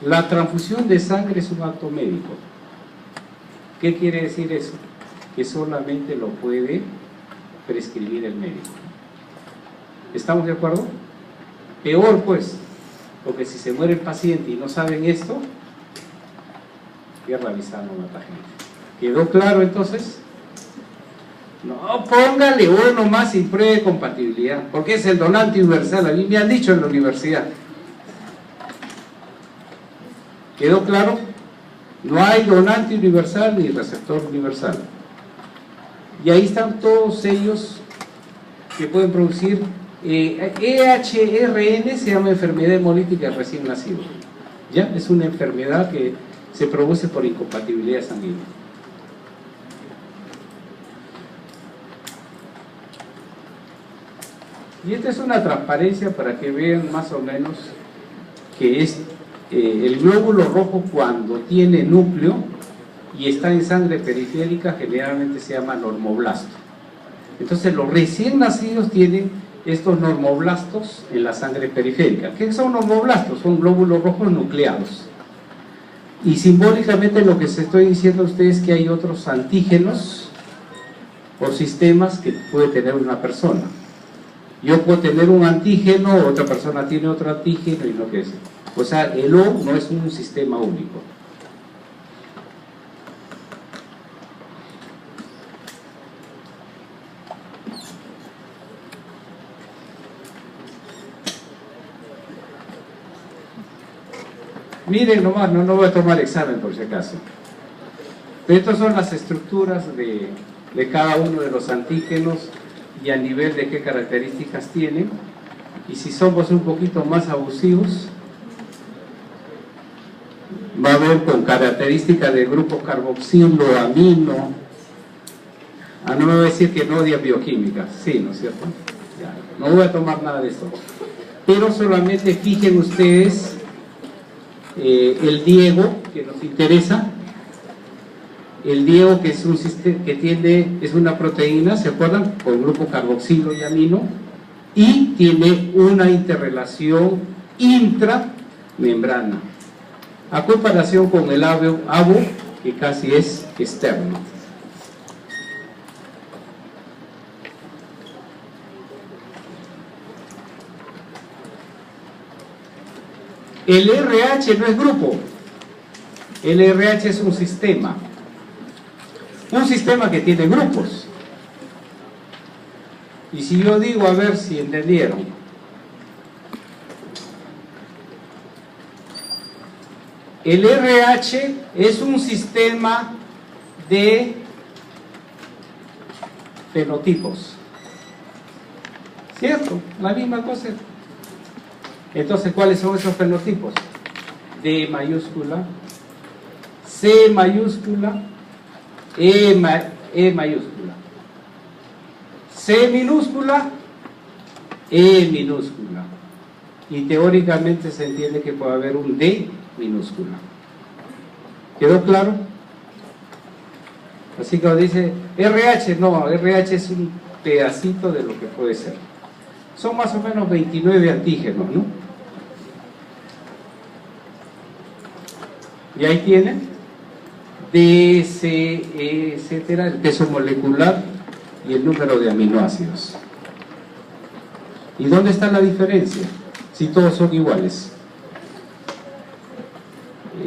La transfusión de sangre es un acto médico. ¿Qué quiere decir eso? Que solamente lo puede prescribir el médico. ¿Estamos de acuerdo? Peor pues, porque si se muere el paciente y no saben esto, guerra avisada no mata gente. ¿Quedó claro entonces? No, póngale uno más y pruebe compatibilidad, porque es el donante universal. A mí me han dicho en la universidad. ¿Quedó claro? No hay donante universal ni receptor universal. Y ahí están todos ellos que pueden producir EHRN, se llama enfermedad hemolítica recién nacido. ¿Ya? Es una enfermedad que se produce por incompatibilidad sanguínea. Y esta es una transparencia para que vean más o menos que es el glóbulo rojo cuando tiene núcleo y está en sangre periférica generalmente se llama normoblasto. Entonces los recién nacidos tienen estos normoblastos en la sangre periférica. ¿Qué son normoblastos? Son glóbulos rojos nucleados. Y simbólicamente lo que se estoy diciendo a ustedes es que hay otros antígenos o sistemas que puede tener una persona. Yo puedo tener un antígeno, otra persona tiene otro antígeno y no qué sé. O sea, el O no es un sistema único. Miren nomás, no voy a tomar examen por si acaso. Estas son las estructuras de cada uno de los antígenos y a nivel de qué características tienen. Y si somos un poquito más abusivos, va a haber con características de grupo carboxilo, amino. No me voy a decir que no odia bioquímica, sí, ¿no es cierto? Ya, no voy a tomar nada de esto. Pero solamente fijen ustedes el Diego, que nos interesa. El Diego, que es un sistema que es una proteína, ¿se acuerdan? Con grupo carboxilo y amino, y tiene una interrelación intramembrana, a comparación con el avo, que casi es externo. El RH no es grupo, el RH es un sistema que tiene grupos. Y si yo digo, a ver si entendieron, el RH es un sistema de fenotipos, ¿cierto? La misma cosa. Entonces, ¿cuáles son esos fenotipos? D mayúscula, C mayúscula, E mayúscula, C minúscula, E minúscula. Y teóricamente se entiende que puede haber un D minúscula. ¿Quedó claro? Así que dice RH, no, RH es un pedacito de lo que puede ser. Son más o menos 29 antígenos, ¿no? Y ahí tienen D, C, E, etcétera, el peso molecular y el número de aminoácidos. ¿Y dónde está la diferencia? Si todos son iguales.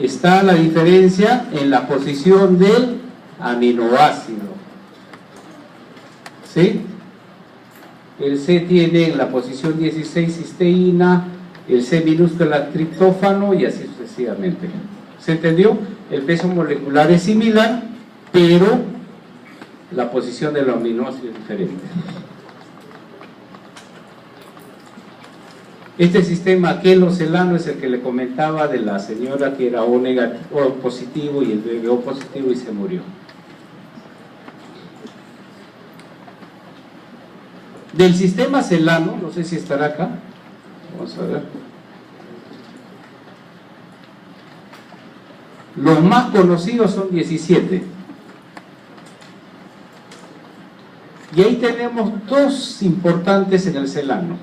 Está la diferencia en la posición del aminoácido. ¿Sí? El C tiene en la posición 16 cisteína, el C minúscula triptófano y así sucesivamente. ¿Se entendió? El peso molecular es similar, pero la posición del aminoácido es diferente. Este sistema quelocelano es el que le comentaba de la señora que era O positivo y el bebé O positivo y se murió. Del sistema celano, no sé si estará acá, vamos a ver. Los más conocidos son 17. Y ahí tenemos dos importantes en el celano: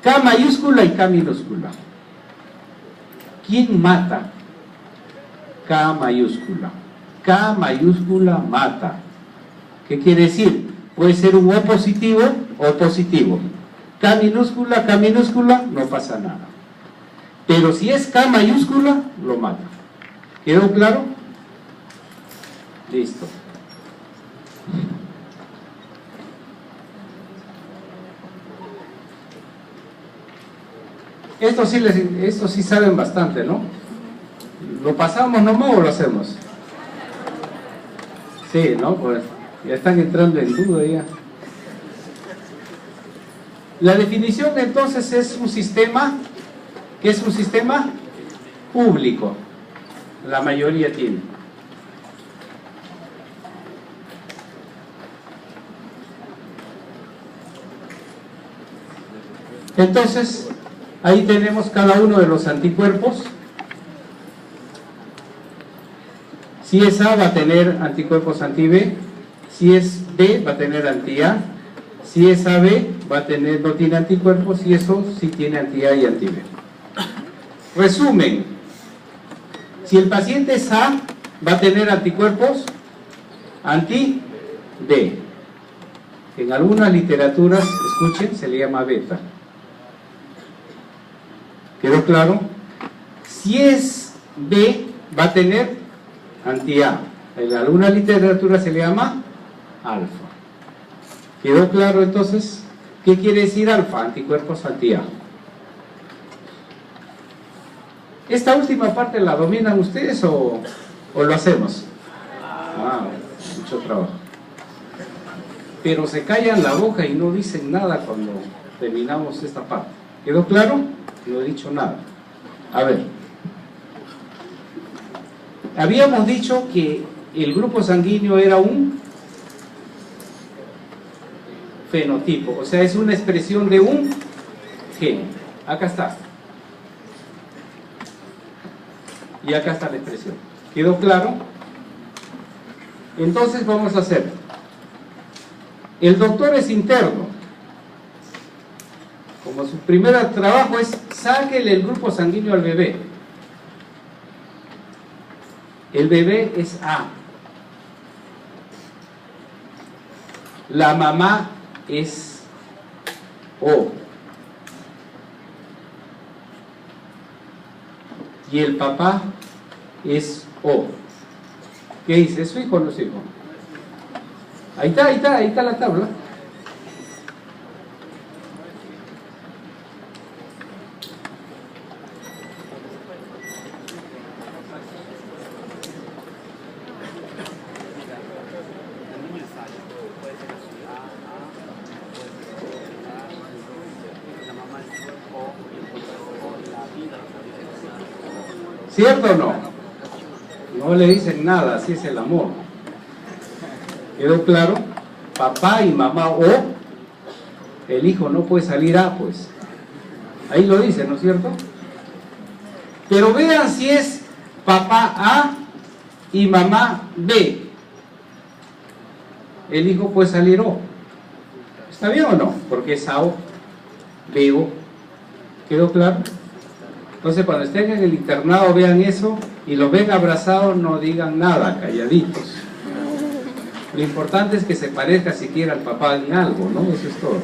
K mayúscula y K minúscula. ¿Quién mata? K mayúscula. K mayúscula mata. ¿Qué quiere decir? Puede ser un O positivo o positivo. K minúscula, no pasa nada. Pero si es K mayúscula, lo mata. ¿Quedó claro? Listo. Esto sí saben bastante, ¿no? ¿Lo pasamos nomás o lo hacemos? Sí, ¿no? Pues ya están entrando en duda ya. La definición entonces es un sistema, que es un sistema público. La mayoría tiene. Entonces, ahí tenemos cada uno de los anticuerpos. Si es A va a tener anticuerpos anti-B, si es B va a tener anti-A, si es AB va a tener, no tiene anticuerpos, y eso sí tiene anti-A y anti-B. Resumen, si el paciente es A, va a tener anticuerpos anti-B. En algunas literaturas, escuchen, se le llama beta. ¿Quedó claro? Si es B, va a tener anti-A. En alguna literatura se le llama alfa. ¿Quedó claro entonces? ¿Qué quiere decir alfa? Anticuerpos anti-A. ¿Esta última parte la dominan ustedes o lo hacemos? Mucho trabajo. Pero se callan la boca y no dicen nada cuando terminamos esta parte. ¿Quedó claro? No he dicho nada. A ver. Habíamos dicho que el grupo sanguíneo era un fenotipo, o sea, es una expresión de un gen. Acá está. Y acá está la expresión. ¿Quedó claro? Entonces vamos a hacer. El doctor es interno. Como su primer trabajo es sáquele el grupo sanguíneo al bebé. El bebé es A. La mamá es O. Y el papá es O. ¿Qué dice? ¿Es su hijo o no es su hijo? Ahí está la tabla. ¿Cierto o no? No le dicen nada, así es el amor. ¿Quedó claro? Papá y mamá O, el hijo no puede salir A, pues. Ahí lo dice, ¿no es cierto? Pero vean si es papá A y mamá B. El hijo puede salir O. ¿Está bien o no? Porque es AO, BO. ¿Quedó claro? Entonces cuando estén en el internado vean eso y los ven abrazados, no digan nada, calladitos. Lo importante es que se parezca siquiera al papá en algo, ¿no? Eso es todo.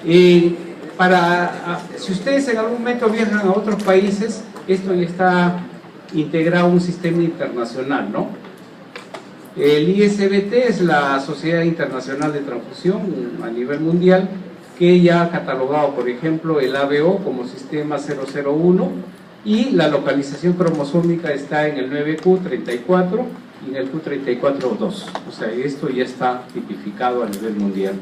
Y si ustedes en algún momento viajan a otros países, esto ya está integrado a un sistema internacional, ¿no? El ISBT es la Sociedad Internacional de Transfusión a nivel mundial, que ya ha catalogado, por ejemplo, el ABO como sistema 001, y la localización cromosómica está en el 9Q34 y en el Q34.2. O sea, esto ya está tipificado a nivel mundial.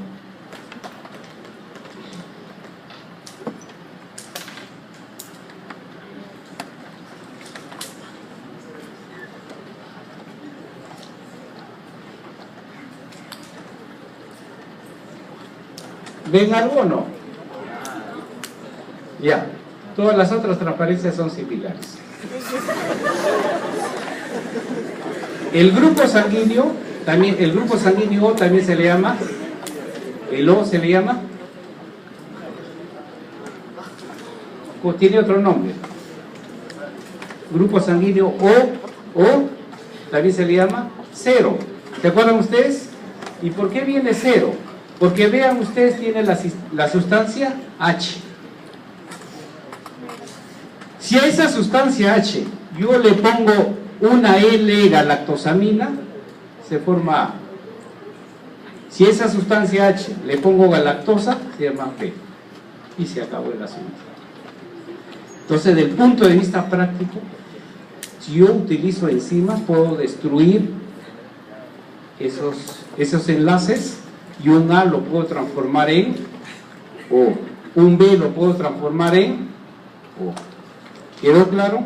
¿Ven algo o no? Ya. Todas las otras transparencias son similares. El grupo sanguíneo O también se le llama, el O se le llama, o tiene otro nombre. Grupo sanguíneo O también se le llama 0. ¿Se acuerdan ustedes? ¿Y por qué viene 0? Porque vean ustedes, tiene la sustancia H. Si a esa sustancia H yo le pongo una L-galactosamina, se forma A. Si a esa sustancia H le pongo galactosa, se llama B. Y se acabó el asunto. Entonces, desde el punto de vista práctico, si yo utilizo enzimas, puedo destruir esos enlaces, y un A lo puedo transformar en O, un B lo puedo transformar en O. ¿Quedó claro?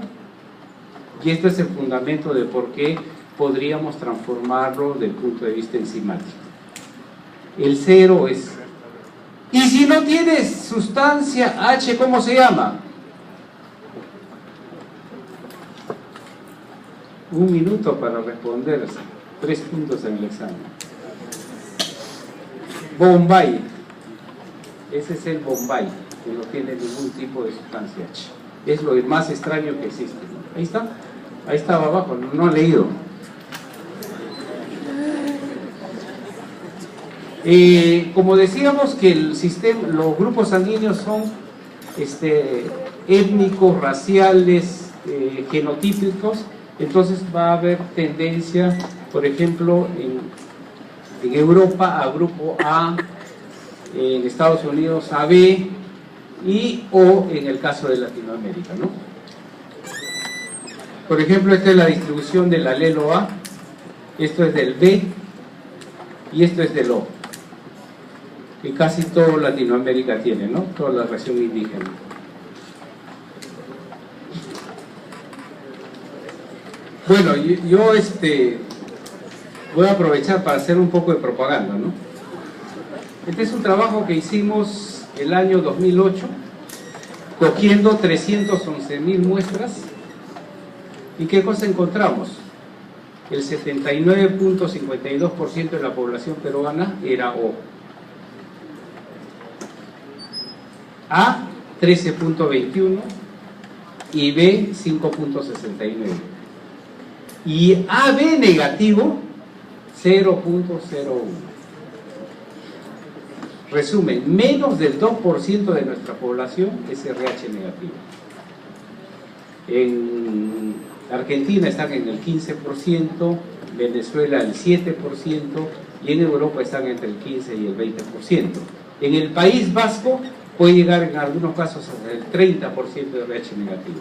Y este es el fundamento de por qué podríamos transformarlo desde el punto de vista enzimático. El 0 es... Y si no tienes sustancia H, ¿cómo se llama? Un minuto para responder, 3 puntos en el examen. Bombay. Ese es el Bombay, que no tiene ningún tipo de sustancia H. Es lo más extraño que existe. Ahí está. Ahí estaba abajo, no he leído. Como decíamos que el sistema, los grupos sanguíneos son étnicos, raciales, genotípicos, entonces va a haber tendencia, por ejemplo, en Europa a grupo A, en Estados Unidos a B y O en el caso de Latinoamérica, ¿no? Por ejemplo, esta es la distribución del alelo A, esto es del B y esto es del O. Y casi toda Latinoamérica tiene, ¿no? Toda la región indígena. Bueno, yo voy a aprovechar para hacer un poco de propaganda, ¿no? Este es un trabajo que hicimos el año 2008, cogiendo 311.000 muestras. ¿Y qué cosa encontramos? El 79.52% de la población peruana era O. A 13.21 y B 5.69 y AB negativo 0.01. Resumen, menos del 2% de nuestra población es RH negativo. En Argentina están en el 15%, Venezuela el 7% y en Europa están entre el 15 y el 20%. En el País Vasco puede llegar en algunos casos hasta el 30% de RH negativo.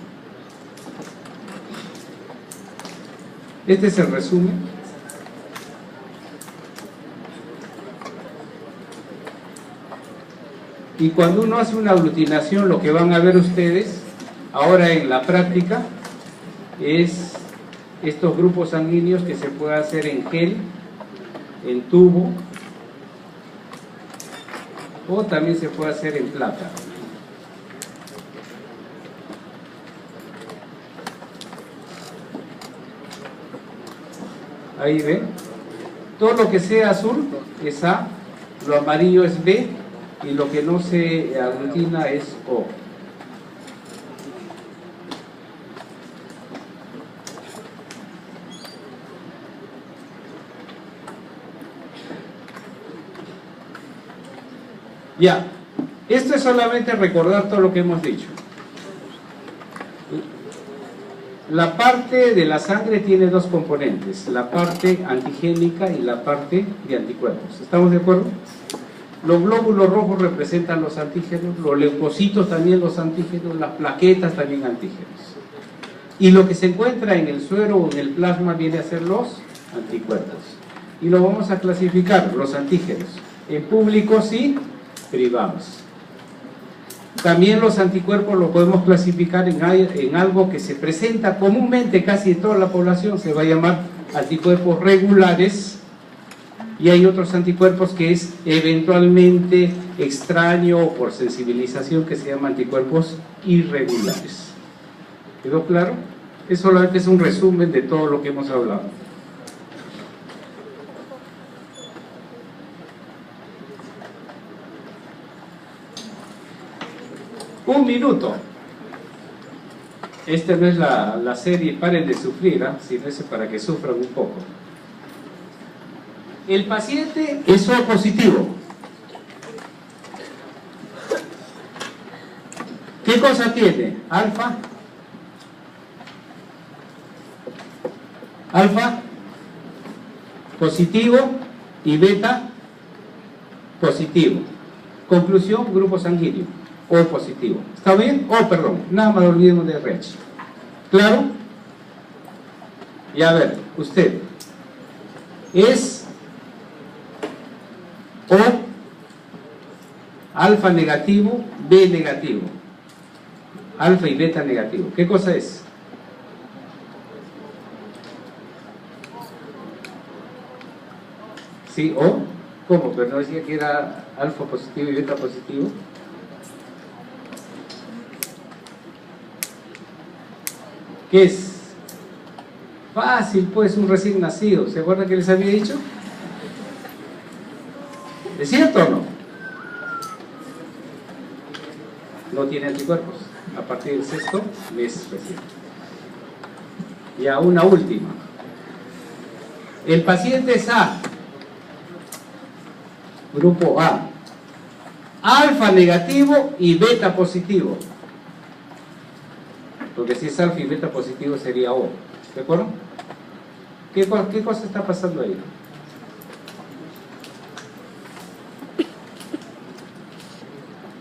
Este es el resumen. Y cuando uno hace una aglutinación, lo que van a ver ustedes ahora en la práctica es estos grupos sanguíneos que se puede hacer en gel, en tubo, o también se puede hacer en plata. Ahí ven, todo lo que sea azul es A, lo amarillo es B y lo que no se aglutina es O. Ya, esto es solamente recordar todo lo que hemos dicho. La parte de la sangre tiene dos componentes, la parte antigénica y la parte de anticuerpos. ¿Estamos de acuerdo? Los glóbulos rojos representan los antígenos, los leucocitos también los antígenos, las plaquetas también antígenos. Y lo que se encuentra en el suero o en el plasma viene a ser los anticuerpos. Y lo vamos a clasificar, los antígenos, en públicos y privados. También los anticuerpos los podemos clasificar en algo que se presenta comúnmente casi en toda la población, se va a llamar anticuerpos regulares, y hay otros anticuerpos que es eventualmente extraño o por sensibilización que se llaman anticuerpos irregulares. ¿Quedó claro? Eso solamente es un resumen de todo lo que hemos hablado. Un minuto. Esta no es la serie Paren de Sufrir, sino es para que sufran un poco. El paciente es O positivo. ¿Qué cosa tiene? Alfa positivo y beta positivo. Conclusión, grupo sanguíneo O positivo. ¿Está bien? O perdón, nada más olvidemos de RH. ¿Claro? Y a ver, usted es O alfa negativo, B negativo, alfa y beta negativo. ¿Qué cosa es? ¿Sí? ¿O? ¿Cómo? ¿Pero no decía que era alfa positivo y beta positivo? ¿Qué es? Fácil, pues, un recién nacido. ¿Se acuerdan que les había dicho? ¿Es cierto o no? No tiene anticuerpos a partir del sexto mes recién. Ya una última. El paciente es A, grupo A, alfa negativo y beta positivo, porque si es alfa y beta positivo sería O, ¿de acuerdo? ¿Qué cosa está pasando ahí?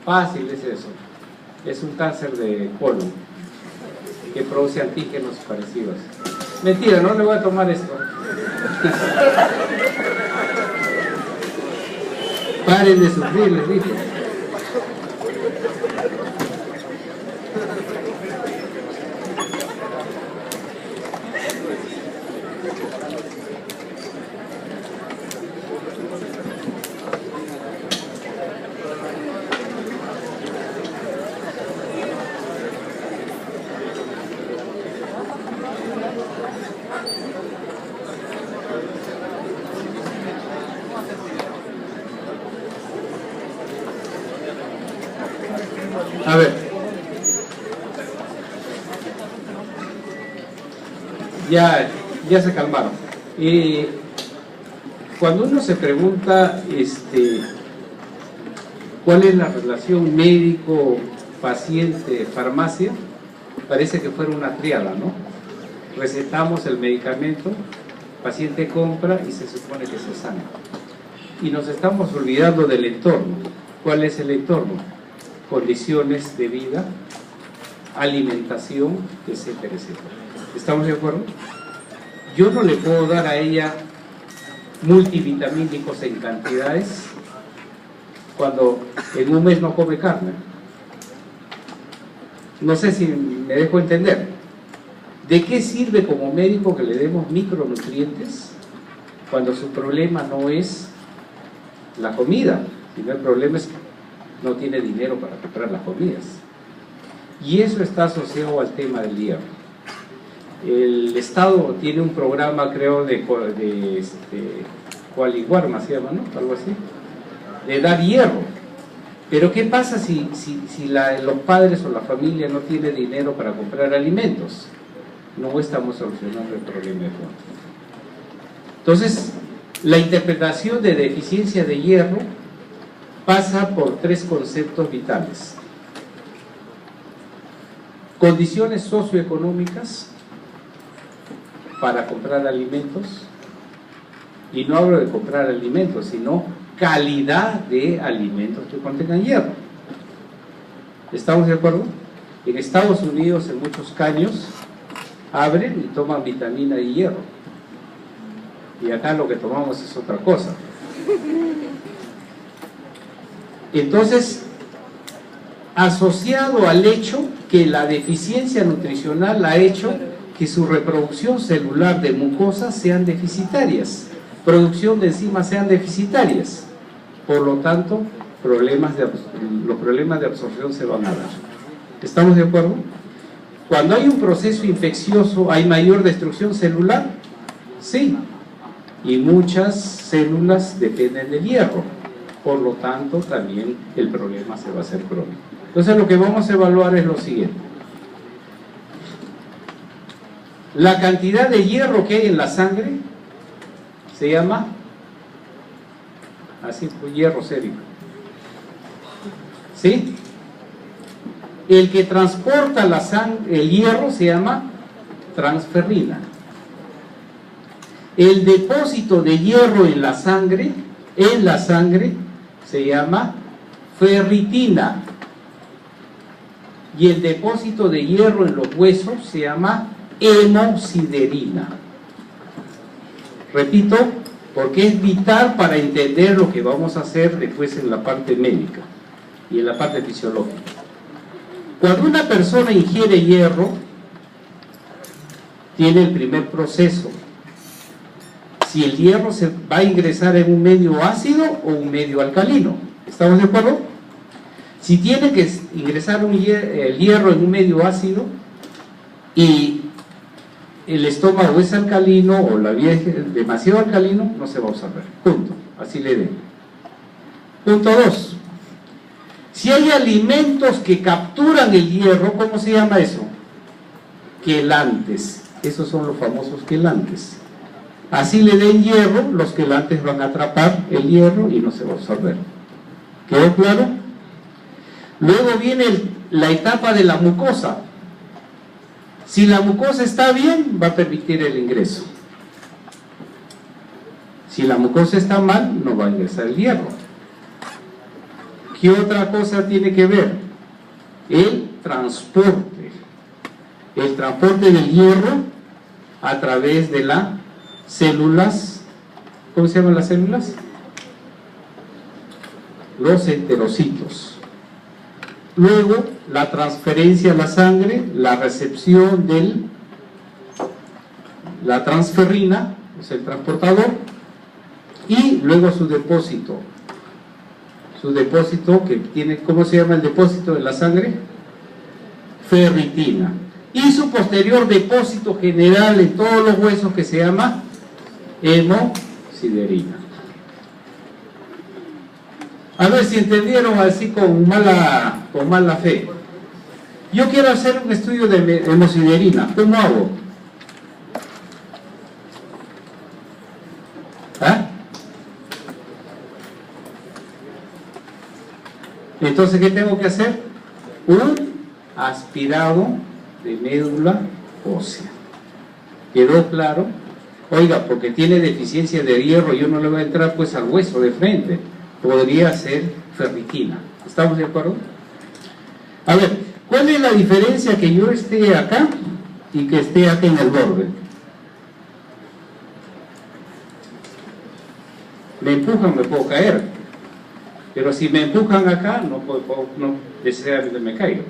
Fácil es eso, es un cáncer de colon que produce antígenos parecidos. Mentira, no le voy a tomar esto. Paren de sufrir, les dije. A ver, ya se calmaron. Cuando uno se pregunta cuál es la relación médico, paciente, farmacia, parece que fuera una tríada, ¿no? Recetamos el medicamento, paciente compra y se supone que se sana. Y nos estamos olvidando del entorno. ¿Cuál es el entorno? Condiciones de vida, alimentación, etcétera, etcétera. ¿Estamos de acuerdo? Yo no le puedo dar a ella multivitamínicos en cantidades cuando en un mes no come carne. No sé si me dejo entender. ¿De qué sirve como médico que le demos micronutrientes cuando su problema no es la comida, sino el problema es que no tiene dinero para comprar las comidas? Y eso está asociado al tema del hierro. El Estado tiene un programa, creo, de Coaliguarma se llama, ¿no? Algo así, de dar hierro. Pero ¿qué pasa si los padres o la familia no tiene dinero para comprar alimentos? No estamos solucionando el problema de fondo. Entonces, la interpretación de deficiencia de hierro pasa por tres conceptos vitales: condiciones socioeconómicas para comprar alimentos, y no hablo de comprar alimentos, sino calidad de alimentos que contengan hierro. ¿Estamos de acuerdo? En Estados Unidos, en muchos caños, abren y toman vitamina y hierro, y acá lo que tomamos es otra cosa. Entonces, asociado al hecho que la deficiencia nutricional ha hecho que su reproducción celular de mucosas sean deficitarias, producción de enzimas sean deficitarias, por lo tanto, los problemas de absorción se van a dar. ¿Estamos de acuerdo? Cuando hay un proceso infeccioso, ¿hay mayor destrucción celular? Sí, y muchas células dependen del hierro. Por lo tanto, también el problema se va a hacer crónico. Entonces, lo que vamos a evaluar es lo siguiente: la cantidad de hierro que hay en la sangre se llama, así, hierro sérico. ¿Sí? El que transporta el hierro se llama transferrina. El depósito de hierro en la sangre se llama ferritina, y el depósito de hierro en los huesos se llama hemosiderina. Repito, porque es vital para entender lo que vamos a hacer después en la parte médica y en la parte fisiológica. Cuando una persona ingiere hierro, tiene el primer proceso. si el hierro se va a ingresar en un medio ácido o un medio alcalino. ¿Estamos de acuerdo? Si tiene que ingresar el hierro en un medio ácido y el estómago es alcalino o la vía es demasiado alcalino, no se va a absorber. Punto. Así le den. Punto 2. Si hay alimentos que capturan el hierro, ¿cómo se llama eso? Quelantes. Esos son los famosos quelantes. Así le den hierro, los quelantes van a atrapar el hierro y no se va a absorber. ¿Quedó claro? Luego viene la etapa de la mucosa. Si la mucosa está bien, va a permitir el ingreso. Si la mucosa está mal, no va a ingresar el hierro. ¿Qué otra cosa tiene que ver? El transporte. El transporte del hierro a través de las células. ¿Cómo se llaman las células? Los enterocitos. Luego, la transferencia a la sangre, la recepción de la transferrina, es el transportador, y luego su depósito. Su depósito que tiene, ¿cómo se llama el depósito de la sangre? Ferritina. Y su posterior depósito general en todos los huesos que se llama hemosiderina. A ver si entendieron así con mala fe. Yo quiero hacer un estudio de hemosiderina. ¿Cómo hago? ¿Ah? Entonces, ¿qué tengo que hacer? Un aspirado de médula ósea. ¿Quedó claro? Oiga, porque tiene deficiencia de hierro, yo no le voy a entrar pues al hueso de frente. Podría ser ferritina. ¿Estamos de acuerdo? A ver, ¿cuál es la diferencia que yo esté acá y que esté acá en el borde? Me empujan, me puedo caer. Pero si me empujan acá, no necesariamente me caigo.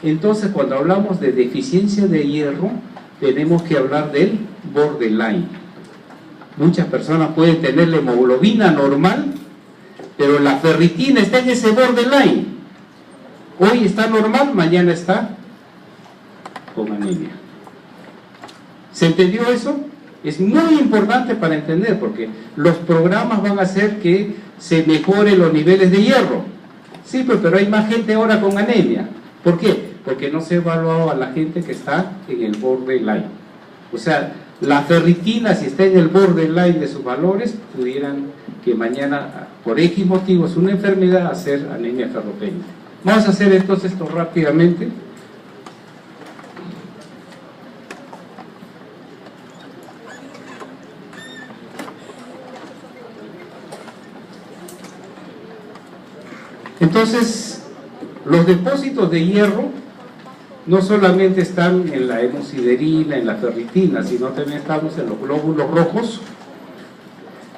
Entonces, cuando hablamos de deficiencia de hierro, tenemos que hablar del borderline. Muchas personas pueden tener la hemoglobina normal, pero la ferritina está en ese borderline. Hoy está normal, mañana está con anemia. ¿Se entendió eso? Es muy importante para entender, porque los programas van a hacer que se mejoren los niveles de hierro. Sí, pero hay más gente ahora con anemia. ¿Por qué? Porque no se ha evaluado a la gente que está en el borderline. O sea, la ferritina, si está en el borderline de sus valores, pudieran que mañana, por X motivos, una enfermedad, hacer anemia ferropénica. Vamos a hacer entonces esto rápidamente. Entonces, los depósitos de hierro no solamente están en la hemosiderina, en la ferritina, sino también estamos en los glóbulos rojos,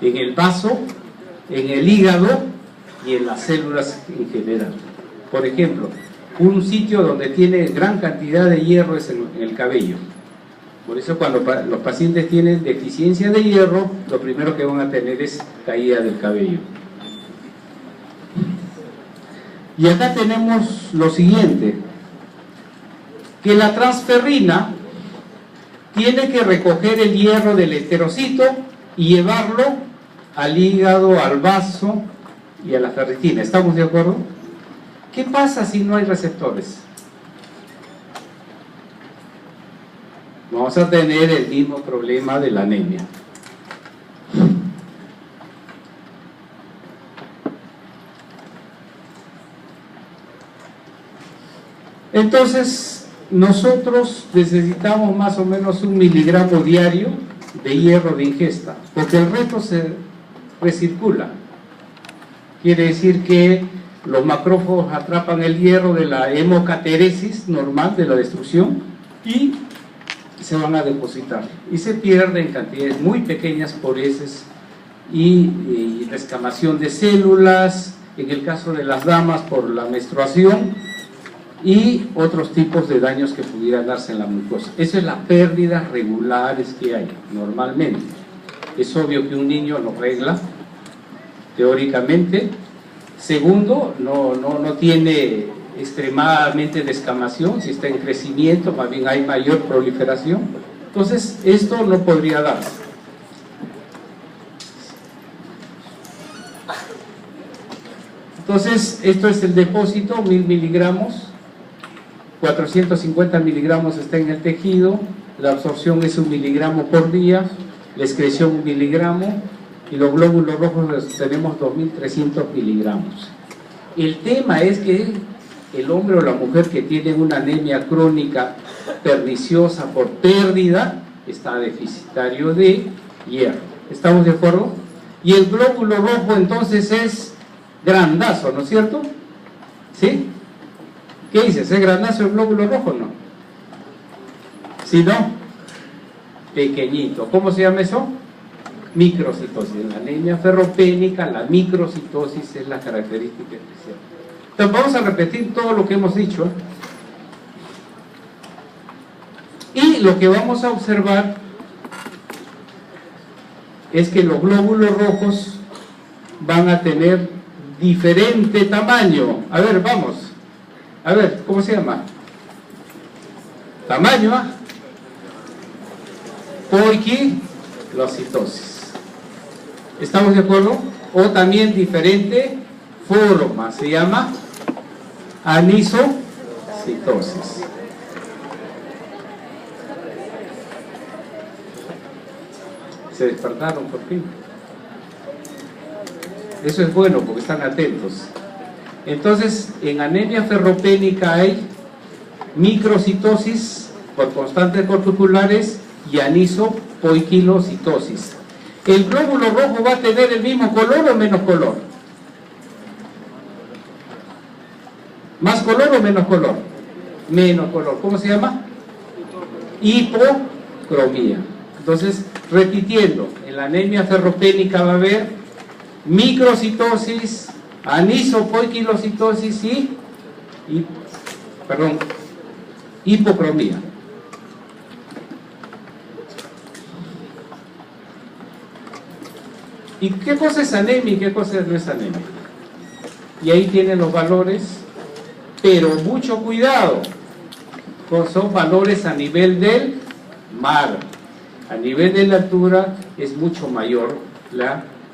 en el vaso, en el hígado y en las células en general. Por ejemplo, un sitio donde tiene gran cantidad de hierro es en el cabello. Por eso cuando los pacientes tienen deficiencia de hierro, lo primero que van a tener es caída del cabello. Y acá tenemos lo siguiente, que la transferrina tiene que recoger el hierro del enterocito y llevarlo al hígado, al vaso y a la ferritina. ¿Estamos de acuerdo? ¿Qué pasa si no hay receptores? Vamos a tener el mismo problema de la anemia. Entonces, nosotros necesitamos más o menos 1 miligramo diario de hierro de ingesta, porque el resto se recircula. Quiere decir que los macrófagos atrapan el hierro de la hemocateresis normal, de la destrucción, y se van a depositar. Y se pierde en cantidades muy pequeñas por heces y descamación de células, en el caso de las damas por la menstruación, y otros tipos de daños que pudieran darse en la mucosa. Esa es las pérdidas regulares que hay normalmente. es obvio que un niño no regla, teóricamente. Segundo, no tiene extremadamente descamación, si está en crecimiento, más bien hay mayor proliferación. Entonces, esto no podría darse. Entonces, esto es el depósito, 1000 miligramos, 450 miligramos está en el tejido, la absorción es 1 miligramo por día, la excreción 1 miligramo, y los glóbulos rojos tenemos 2300 miligramos. El tema es que el hombre o la mujer que tiene una anemia crónica perniciosa por pérdida está deficitario de hierro. ¿Estamos de acuerdo? Y el glóbulo rojo entonces es grandazo, ¿no es cierto? ¿Sí? ¿Qué dices? ¿Es grandazo el glóbulo rojo o no? Si no, pequeñito. ¿Cómo se llama eso? Microcitosis. En la anemia ferropénica, la microcitosis es la característica especial. Entonces vamos a repetir todo lo que hemos dicho. Y lo que vamos a observar es que los glóbulos rojos van a tener diferente tamaño. A ver, vamos. A ver, ¿cómo se llama? Tamaño, ¿ah? Poiquilocitosis. ¿Estamos de acuerdo? O también diferente forma, se llama anisocitosis. Se despertaron por fin. Eso es bueno porque están atentos. Entonces, en anemia ferropénica hay microcitosis por constantes corpusculares y anisopoiquilocitosis. ¿El glóbulo rojo va a tener el mismo color o menos color? ¿Más color o menos color? Menos color. ¿Cómo se llama? Hipocromía. Entonces, repitiendo, en la anemia ferropénica va a haber microcitosis, anisopoiquilocitosis y hipocromía. ¿Y qué cosa es anemia y qué cosa no es anemia? Y ahí tienen los valores, pero mucho cuidado, son valores a nivel del mar. A nivel de la altura es mucho mayor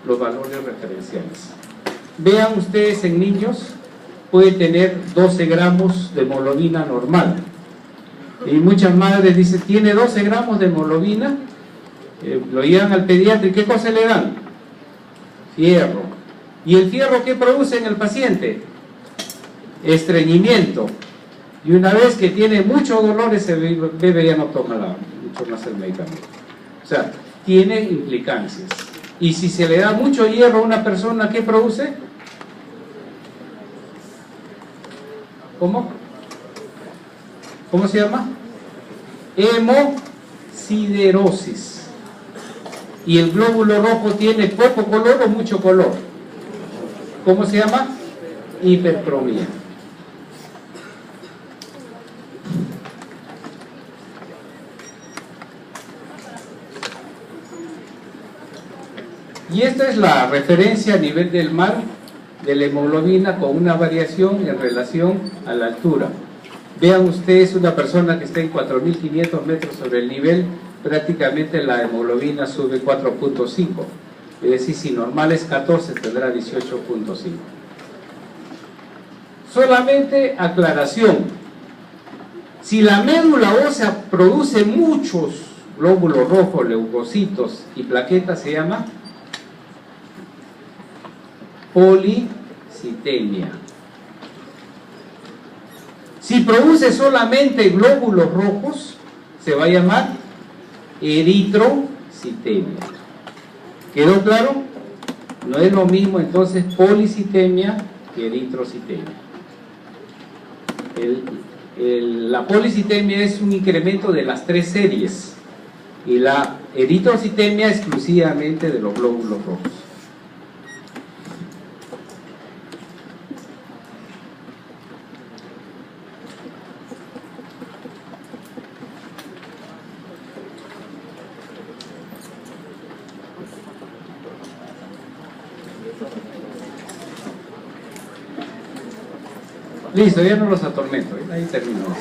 los valores referenciales. Vean ustedes, en niños puede tener 12 gramos de hemoglobina normal. Y muchas madres dicen, tiene 12 gramos de hemoglobina, lo llevan al pediatra y ¿qué cosa le dan? Fierro. ¿Y el fierro qué produce en el paciente? Estreñimiento. Y una vez que tiene mucho dolor, ese bebé ya no toma mucho más el medicamento. O sea, tiene implicancias. Y si se le da mucho hierro a una persona, ¿qué produce? ¿Cómo? ¿Cómo se llama? Hemosiderosis. ¿Y el glóbulo rojo tiene poco color o mucho color? ¿Cómo se llama? Hipercromía. Y esta es la referencia a nivel del mar de la hemoglobina con una variación en relación a la altura. Vean ustedes una persona que está en 4.500 metros sobre el nivel, prácticamente la hemoglobina sube 4.5. Es decir, si normal es 14, tendrá 18.5. Solamente aclaración. Si la médula ósea produce muchos glóbulos rojos, leucocitos y plaquetas, se llama policitemia. Si produce solamente glóbulos rojos, se va a llamar eritrocitemia. ¿Quedó claro? No es lo mismo entonces policitemia que eritrocitemia. La policitemia es un incremento de las 3 series y la eritrocitemia exclusivamente de los glóbulos rojos. Listo, ya no los atormento, ahí terminamos.